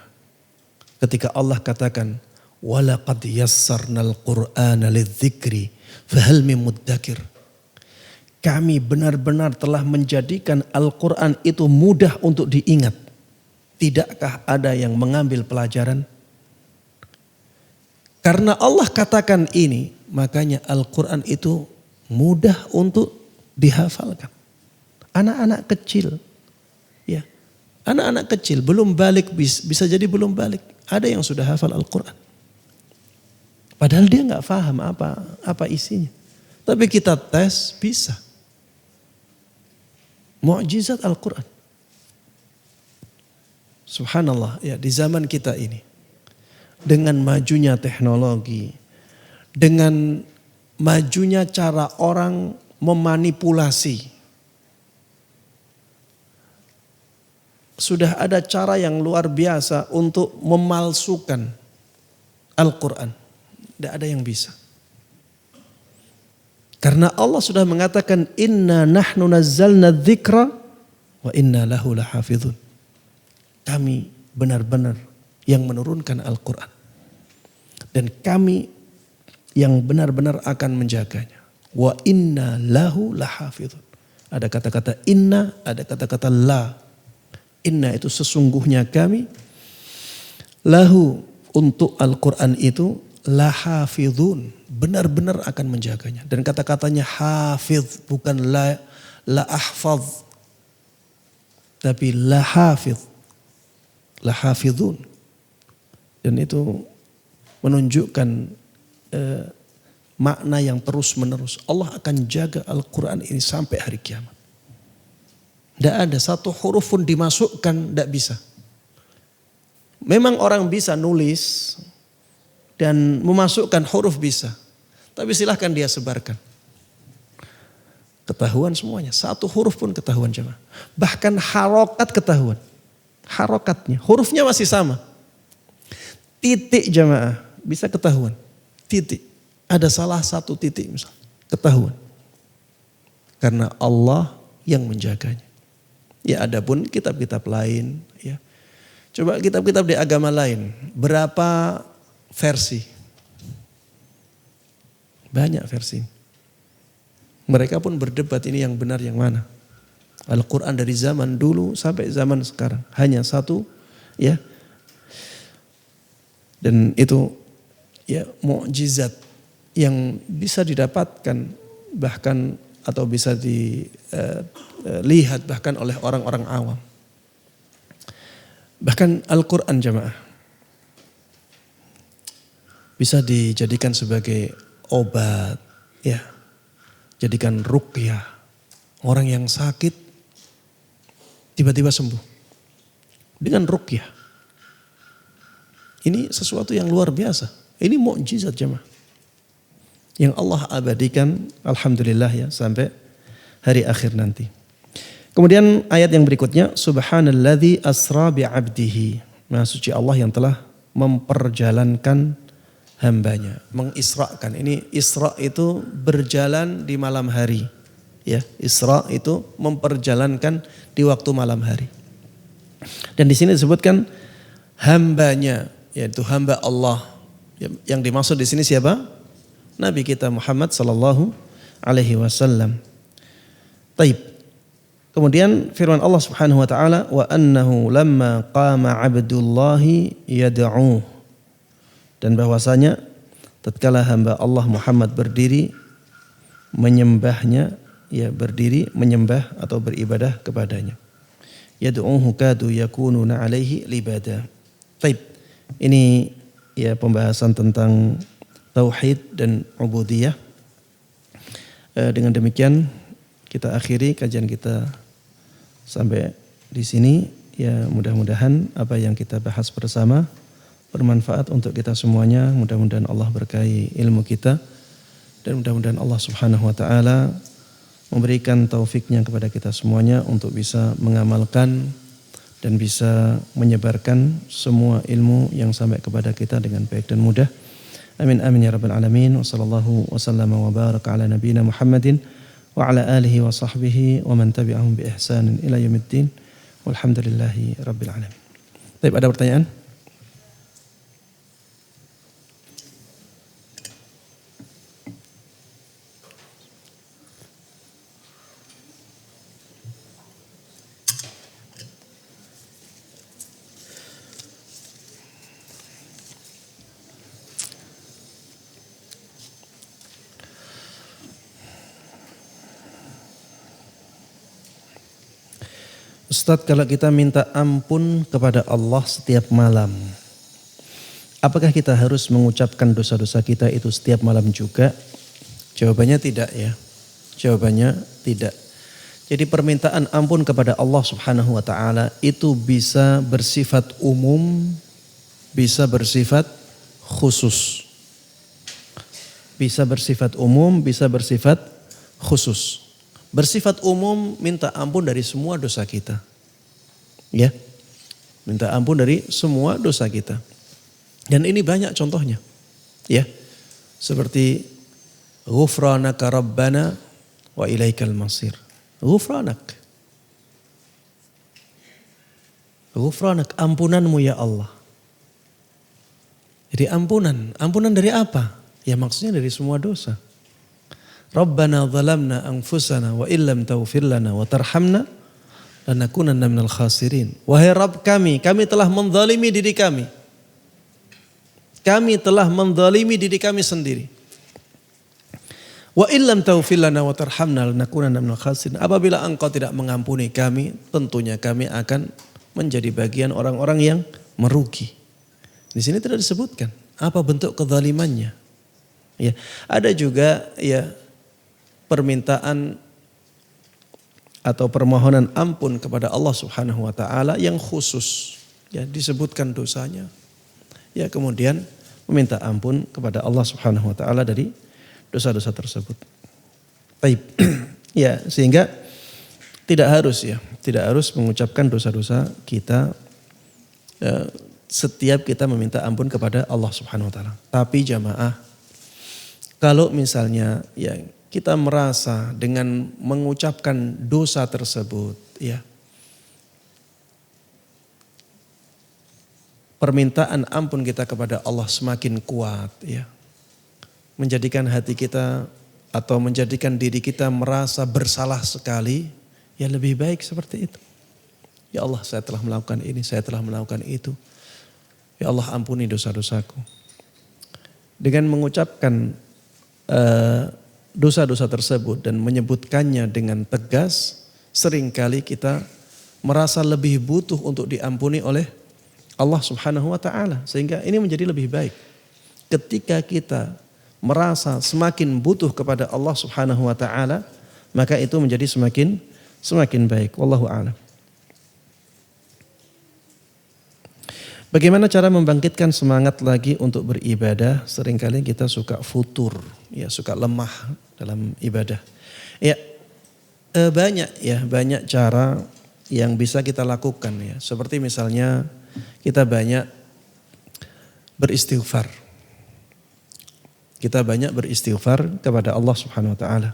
Ketika Allah katakan walaqad yassarnal Qur'ana lidzikri fahal min muddakir. Kami benar-benar telah menjadikan Al-Quran itu mudah untuk diingat. Tidakkah ada yang mengambil pelajaran? Karena Allah katakan ini, makanya Al-Quran itu mudah untuk dihafalkan. Anak-anak kecil, ya, anak-anak kecil belum balik, bisa jadi belum balik. Ada yang sudah hafal Al-Quran. Padahal dia nggak paham apa isinya. Tapi kita tes bisa. Mukjizat Al-Quran. Subhanallah ya, di zaman kita ini. Dengan majunya teknologi. Dengan majunya cara orang memanipulasi. Sudah ada cara yang luar biasa untuk memalsukan Al-Quran. Tidak ada yang bisa. Karena Allah sudah mengatakan inna nahnu nazzalna dzikra wa inna lahu lahafizun. Kami benar-benar yang menurunkan Al-Quran. Dan kami yang benar-benar akan menjaganya. Wa inna lahu lahafizun. Ada kata-kata inna, ada kata-kata la. Inna itu sesungguhnya kami. Lahu untuk Al-Quran itu lahafizun, benar-benar akan menjaganya. Dan kata-katanya hafiz, bukan la ahfaz, tapi la hafidh, la hafidhun. Dan itu menunjukkan makna yang terus menerus. Allah akan jaga Al-Quran ini sampai hari kiamat. Tidak ada satu huruf pun dimasukkan, tidak bisa. Memang orang bisa nulis dan memasukkan huruf bisa. Tapi silahkan dia sebarkan. Ketahuan semuanya. Satu huruf pun ketahuan jemaah. Bahkan harokat ketahuan. Harokatnya. Hurufnya masih sama. Titik jemaah. Bisa ketahuan. Titik. Ada salah satu titik misalnya. Ketahuan. Karena Allah yang menjaganya. Ya adapun kitab-kitab lain. Ya. Coba kitab-kitab di agama lain. Berapa versi? Banyak versi. Mereka pun berdebat ini yang benar yang mana. Al-Quran dari zaman dulu sampai zaman sekarang. Hanya satu ya. Dan itu ya mukjizat yang bisa didapatkan bahkan atau bisa dilihat bahkan oleh orang-orang awam. Bahkan Al-Quran jamaah bisa dijadikan sebagai obat, ya, jadikan ruqyah. Orang yang sakit tiba-tiba sembuh dengan ruqyah. Ini sesuatu yang luar biasa. Ini mukjizat jemaah yang Allah abadikan, alhamdulillah ya, sampai hari akhir nanti. Kemudian ayat yang berikutnya, subhanalladzi asra bi'abdihi. Maha suci Allah yang telah memperjalankan hambanya, mengisrakan. Ini isra itu berjalan di malam hari. Ya, isra itu memperjalankan di waktu malam hari. Dan di sini disebutkan hambanya, yaitu hamba Allah. Yang dimaksud di sini siapa? Nabi kita Muhammad sallallahu alaihi wasallam. Taib. Kemudian firman Allah Subhanahu wa taala, wa annahu lamma qama 'abdullahi yad'uh. Dan bahwasanya tatkala hamba Allah Muhammad berdiri menyembahnya, ya berdiri menyembah atau beribadah kepadanya. Yad'uhu kadu yakununa alaihi libada. Taib. Ini ya pembahasan tentang tauhid dan ubudiyah. Dengan demikian kita akhiri kajian kita sampai di sini. Ya mudah-mudahan apa yang kita bahas bersama bermanfaat untuk kita semuanya. Mudah-mudahan Allah berkahi ilmu kita dan mudah-mudahan Allah Subhanahu wa taala memberikan taufiknya kepada kita semuanya untuk bisa mengamalkan dan bisa menyebarkan semua ilmu yang sampai kepada kita dengan baik dan mudah. Amin amin ya rabbal alamin. Wa sallallahu wa sallama wa baraka ala nabiyyina Muhammadin wa ala alihi wa sahbihi wa man tabi'ahum bi ihsanin ila yaumiddin. Walhamdulillahi rabbil alamin. Baik, ada pertanyaan? Ustadz, kalau kita minta ampun kepada Allah setiap malam, apakah kita harus mengucapkan dosa-dosa kita itu setiap malam juga? Jawabannya tidak ya. Jawabannya tidak. Jadi permintaan ampun kepada Allah Subhanahu wa taala itu bisa bersifat umum, bisa bersifat khusus. Bisa bersifat umum, bisa bersifat khusus. Bersifat umum minta ampun dari semua dosa kita. Ya. Minta ampun dari semua dosa kita. Dan ini banyak contohnya. Ya. Seperti ghufranaka rabbana wa ilaikal masir. Ghufranak. Ghufranak, ampunanmu ya Allah. Jadi ampunan. Ampunan dari apa? Ya maksudnya dari semua dosa. Rabbana zalamna anfusana wa illam taghfir lana wa tarhamna lanakunanna minal khasirin. Wahai Rabb kami telah menzalimi diri kami. Kami telah menzalimi diri kami sendiri. Wa illam taghfir lana wa tarhamna lanakunanna minal khasirin. Apabila engkau tidak mengampuni kami, tentunya kami akan menjadi bagian orang-orang yang merugi. Di sini tidak disebutkan apa bentuk kezalimannya. Ya, ada juga ya permintaan atau permohonan ampun kepada Allah Subhanahu wa taala yang khusus. Ya, disebutkan dosanya. Ya, kemudian meminta ampun kepada Allah Subhanahu wa taala dari dosa-dosa tersebut. Baik. Ya, sehingga tidak harus mengucapkan dosa-dosa kita setiap kita meminta ampun kepada Allah Subhanahu wa taala. Tapi jamaah, kalau misalnya ya kita merasa dengan mengucapkan dosa tersebut ya permintaan ampun kita kepada Allah semakin kuat ya, menjadikan hati kita atau menjadikan diri kita merasa bersalah sekali, ya lebih baik seperti itu. Ya Allah, saya telah melakukan ini, saya telah melakukan itu. Ya Allah, ampuni dosa-dosaku. Dengan mengucapkan dosa-dosa tersebut dan menyebutkannya dengan tegas, seringkali kita merasa lebih butuh untuk diampuni oleh Allah Subhanahu wa taala, sehingga ini menjadi lebih baik. Ketika kita merasa semakin butuh kepada Allah Subhanahu wa taala, maka itu menjadi semakin baik. Wallahu a'lam. Bagaimana cara membangkitkan semangat lagi untuk beribadah? Seringkali kita suka futur, ya suka lemah dalam ibadah. Ya, banyak cara yang bisa kita lakukan ya. Seperti misalnya kita banyak beristighfar. Kita banyak beristighfar kepada Allah Subhanahu wa taala.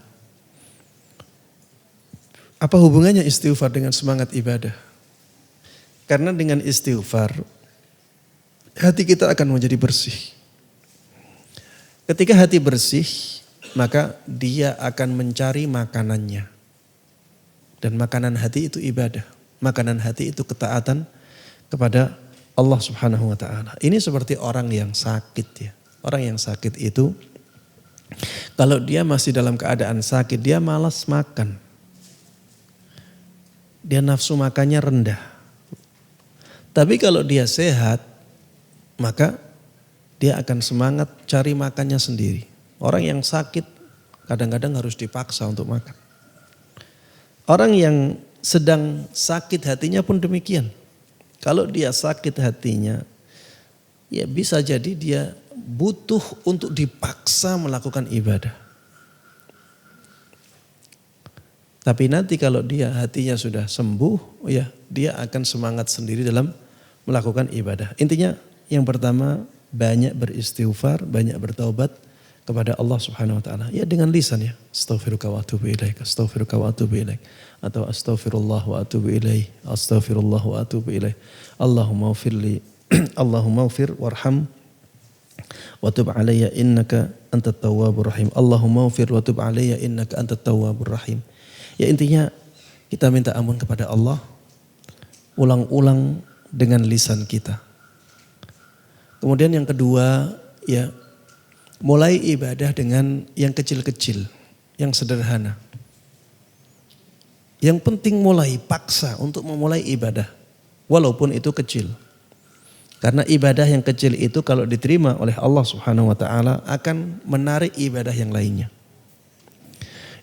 Apa hubungannya istighfar dengan semangat ibadah? Karena dengan istighfar hati kita akan menjadi bersih. Ketika hati bersih, maka dia akan mencari makanannya. Dan makanan hati itu ibadah. Makanan hati itu ketaatan kepada Allah Subhanahu wa taala. Ini seperti orang yang sakit ya. Orang yang sakit itu kalau dia masih dalam keadaan sakit, dia malas makan. Dia nafsu makannya rendah. Tapi kalau dia sehat, maka dia akan semangat cari makannya sendiri. Orang yang sakit kadang-kadang harus dipaksa untuk makan. Orang yang sedang sakit hatinya pun demikian. Kalau dia sakit hatinya, ya bisa jadi dia butuh untuk dipaksa melakukan ibadah. Tapi nanti kalau dia hatinya sudah sembuh, ya dia akan semangat sendiri dalam melakukan ibadah. Intinya yang pertama, banyak beristighfar, banyak bertaubat kepada Allah Subhanahu wa taala. Ya dengan lisan ya. Astaghfiruka wa atubu ilaik, astaghfiruka wa atubu ilaik, atau astaghfirullah wa atubu ilaih, astaghfirullah wa atubu ilaih. Allahumma ufirli, Allahumma ufir warham wa tub alayya innaka antat tawwabur rahim. Allahumma ufir wa tub alayya innaka antat tawwabur rahim. Ya intinya kita minta ampun kepada Allah ulang-ulang dengan lisan kita. Kemudian yang kedua, ya mulai ibadah dengan yang kecil-kecil, yang sederhana. Yang penting mulai, paksa untuk memulai ibadah, walaupun itu kecil. Karena ibadah yang kecil itu kalau diterima oleh Allah Subhanahu wa taala akan menarik ibadah yang lainnya.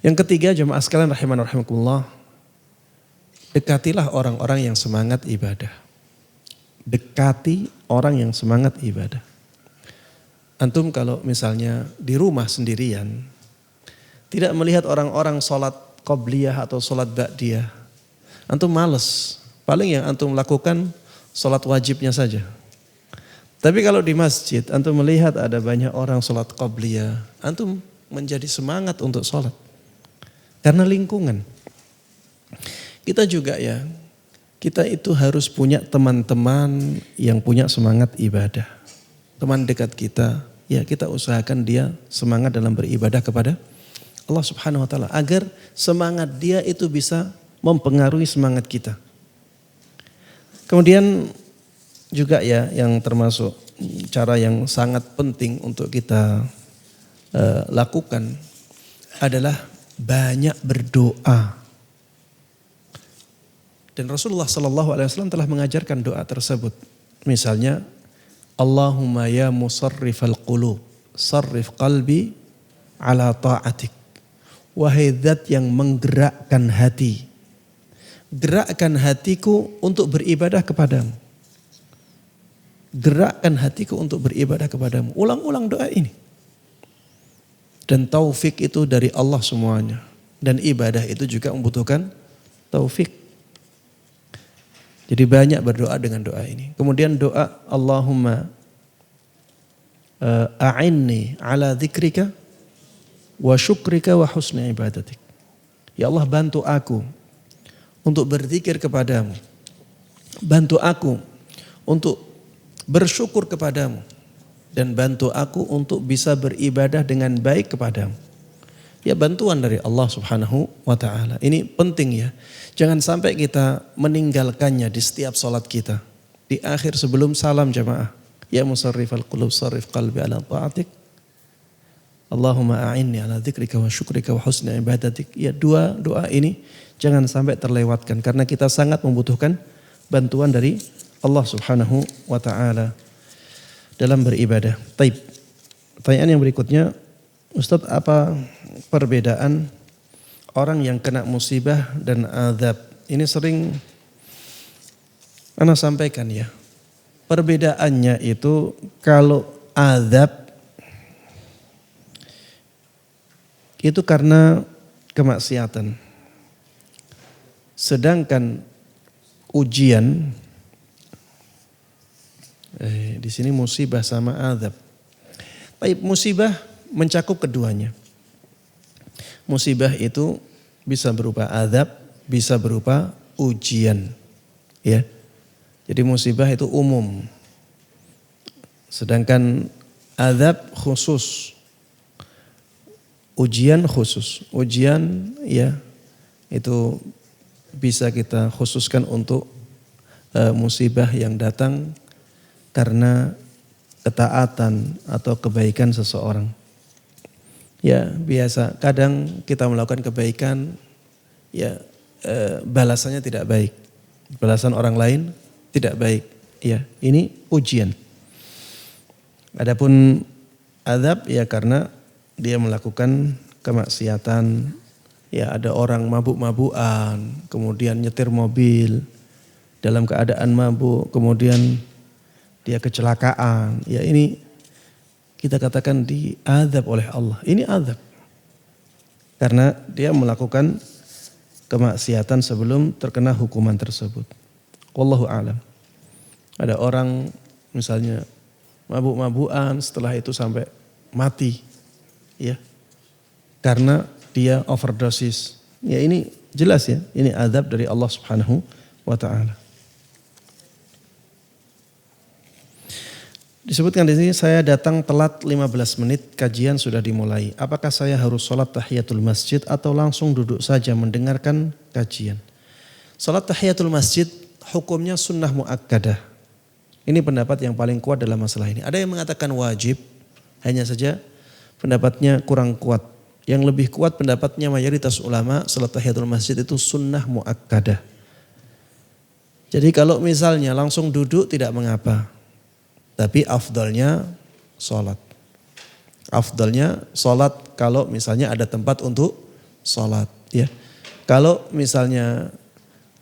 Yang ketiga, jemaah sekalian rahiman rahimakumullah, dekatilah orang-orang yang semangat ibadah. Dekati orang yang semangat ibadah. Antum kalau misalnya di rumah sendirian, tidak melihat orang-orang sholat qobliyah atau sholat ba'diyah, antum males. Paling yang antum lakukan sholat wajibnya saja. Tapi kalau di masjid, antum melihat ada banyak orang sholat qobliyah, antum menjadi semangat untuk sholat. Karena lingkungan. Kita juga ya, kita itu harus punya teman-teman yang punya semangat ibadah. Teman dekat kita, ya kita usahakan dia semangat dalam beribadah kepada Allah Subhanahu wa taala agar semangat dia itu bisa mempengaruhi semangat kita. Kemudian juga ya yang termasuk cara yang sangat penting untuk kita lakukan adalah banyak berdoa. Dan Rasulullah SAW telah mengajarkan doa tersebut. Misalnya, Allahumma ya musarrifal qulub, sarrif qalbi ala ta'atik. Wahai zat yang menggerakkan hati, gerakkan hatiku untuk beribadah kepadamu. Gerakkan hatiku untuk beribadah kepadamu. Ulang-ulang doa ini. Dan taufik itu dari Allah semuanya. Dan ibadah itu juga membutuhkan taufik. Jadi banyak berdoa dengan doa ini. Kemudian doa Allahumma a'inni ala dzikrika wa syukrika wa husni ibadatik. Ya Allah, bantu aku untuk berzikir kepadamu. Bantu aku untuk bersyukur kepadamu. Dan bantu aku untuk bisa beribadah dengan baik kepadamu. Ya, bantuan dari Allah Subhanahu wa ta'ala. Ini penting ya. Jangan sampai kita meninggalkannya di setiap sholat kita. Di akhir sebelum salam jamaah. Ya musarrifal qulub sarrif qalbi ala ta'atik. Allahumma a'inni ala dzikrika wa syukrika wa husni ibadatik. Ya, doa ini jangan sampai terlewatkan. Karena kita sangat membutuhkan bantuan dari Allah Subhanahu wa ta'ala dalam beribadah. Taib. Pertanyaan yang berikutnya, Ustadz, apa perbedaan orang yang kena musibah dan azab? Ini sering ana sampaikan ya. Perbedaannya itu kalau azab itu karena kemaksiatan. Sedangkan ujian di sini musibah sama azab. Baik, musibah mencakup keduanya. Musibah itu bisa berupa azab, bisa berupa ujian. Ya. Jadi musibah itu umum. Sedangkan azab khusus. Ujian khusus. Ujian ya itu bisa kita khususkan untuk musibah yang datang karena ketaatan atau kebaikan seseorang. Ya, biasa kadang kita melakukan kebaikan ya balasannya tidak baik. Balasan orang lain tidak baik. Ya, ini ujian. Adapun azab ya karena dia melakukan kemaksiatan. Ya, ada orang mabuk-mabukan, kemudian nyetir mobil dalam keadaan mabuk, kemudian dia kecelakaan. Ya, ini kita katakan diazab oleh Allah. Ini azab. Karena dia melakukan kemaksiatan sebelum terkena hukuman tersebut. Wallahu a'lam. Ada orang misalnya mabuk-mabukan, setelah itu sampai mati. Ya. Karena dia overdosis. Ya, ini jelas ya, ini azab dari Allah Subhanahu wa taala. Disebutkan di sini, saya datang telat 15 menit, kajian sudah dimulai. Apakah saya harus sholat tahiyatul masjid atau langsung duduk saja mendengarkan kajian? Sholat tahiyatul masjid hukumnya sunnah muakkadah. Ini pendapat yang paling kuat dalam masalah ini. Ada yang mengatakan wajib, hanya saja pendapatnya kurang kuat. Yang lebih kuat pendapatnya mayoritas ulama, sholat tahiyatul masjid itu sunnah muakkadah. Jadi kalau misalnya langsung duduk tidak mengapa. Tapi afdalnya sholat. Afdalnya sholat kalau misalnya ada tempat untuk sholat. Ya. Kalau misalnya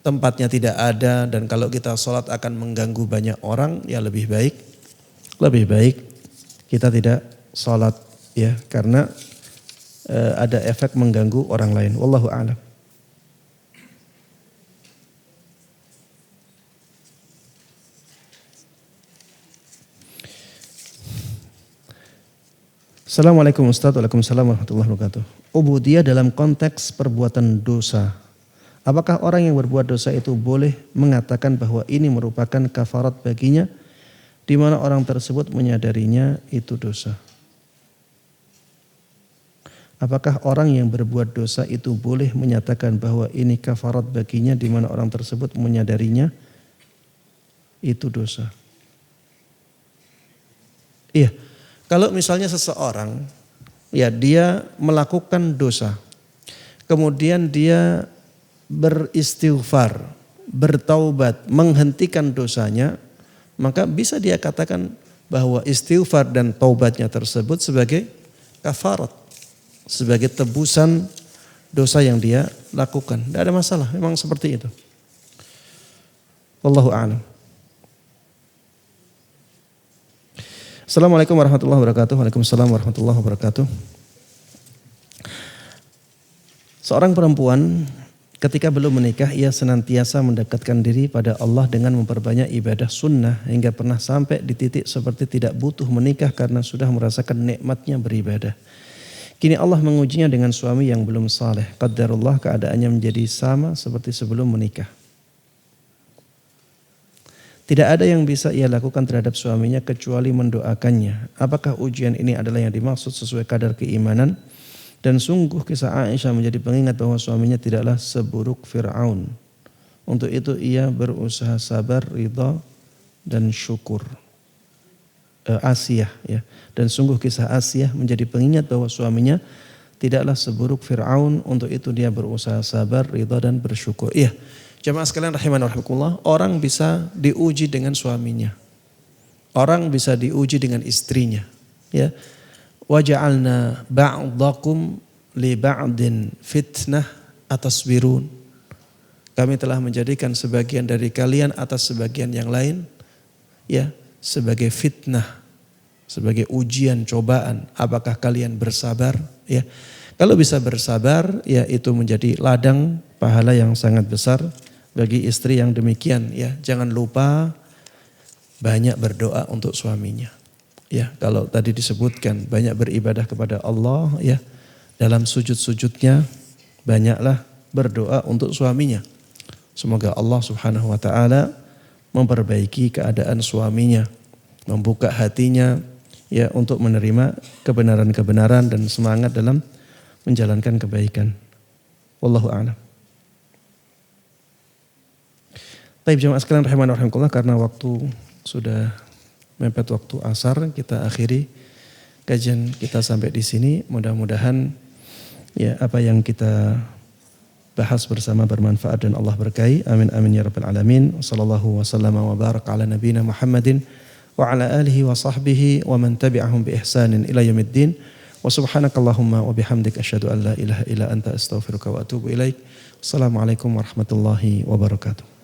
tempatnya tidak ada dan kalau kita sholat akan mengganggu banyak orang, ya lebih baik kita tidak sholat. Ya, karena ada efek mengganggu orang lain. Wallahu a'lam. Assalamualaikum Ustaz, waalaikumsalam warahmatullahi wabarakatuh. Ubudiyah dalam konteks perbuatan dosa. Apakah orang yang berbuat dosa itu boleh mengatakan bahwa ini merupakan kafarat baginya, di mana orang tersebut menyadarinya itu dosa? Apakah orang yang berbuat dosa itu boleh menyatakan bahwa ini kafarat baginya, di mana orang tersebut menyadarinya itu dosa? Iya. Kalau misalnya seseorang ya dia melakukan dosa, kemudian dia beristighfar, bertaubat, menghentikan dosanya, maka bisa dia katakan bahwa istighfar dan taubatnya tersebut sebagai kafarat, sebagai tebusan dosa yang dia lakukan. Tidak ada masalah, memang seperti itu. Wallahu a'lam. Assalamualaikum warahmatullahi wabarakatuh. Waalaikumsalam warahmatullahi wabarakatuh. Seorang perempuan ketika belum menikah, ia senantiasa mendekatkan diri pada Allah dengan memperbanyak ibadah sunnah hingga pernah sampai di titik seperti tidak butuh menikah karena sudah merasakan nikmatnya beribadah. Kini Allah mengujinya dengan suami yang belum saleh. Qadarullah, keadaannya menjadi sama seperti sebelum menikah. Tidak ada yang bisa ia lakukan terhadap suaminya kecuali mendoakannya. Apakah ujian ini adalah yang dimaksud sesuai kadar keimanan? Dan sungguh kisah Aisyah menjadi pengingat bahwa suaminya tidaklah seburuk Fir'aun. Untuk itu ia berusaha sabar, ridha, dan syukur. Asiyah, ya. Dan sungguh kisah Asiyah menjadi pengingat bahwa suaminya tidaklah seburuk Fir'aun. Untuk itu dia berusaha sabar, ridha, dan bersyukur. Iya. Jamaah sekalian rahimani wa rahimakumullah, orang bisa diuji dengan suaminya. Orang bisa diuji dengan istrinya, ya. Wa ja'alna ba'dakum li ba'din fitnah atasbirun. Kami telah menjadikan sebagian dari kalian atas sebagian yang lain, ya, sebagai fitnah, sebagai ujian, cobaan. Apakah kalian bersabar, ya? Kalau bisa bersabar, ya itu menjadi ladang pahala yang sangat besar bagi istri yang demikian, ya. Jangan lupa banyak berdoa untuk suaminya. Ya, kalau tadi disebutkan banyak beribadah kepada Allah, ya. Dalam sujud-sujudnya banyaklah berdoa untuk suaminya. Semoga Allah Subhanahu wa taala memperbaiki keadaan suaminya, membuka hatinya, ya, untuk menerima kebenaran-kebenaran dan semangat dalam menjalankan kebaikan. Wallahu a'lam. Baik, jemaah sekalian rahimani wa rahimakumullah, karena waktu sudah mepet waktu asar, kita akhiri kajian kita sampai di sini. Mudah-mudahan ya apa yang kita bahas bersama bermanfaat dan Allah berkahi. Amin amin ya rabbal alamin. Sallallahu wasallam wa baraka ala nabiyina Muhammadin wa ala alihi wa sahbihi wa man tabi'ahum bi ihsanin ila yaumiddin. Wa subhanakallahumma wa bihamdika asyhadu an la ilaha illa anta astaghfiruka wa atubu ilaik. Assalamualaikum warahmatullahi wabarakatuh.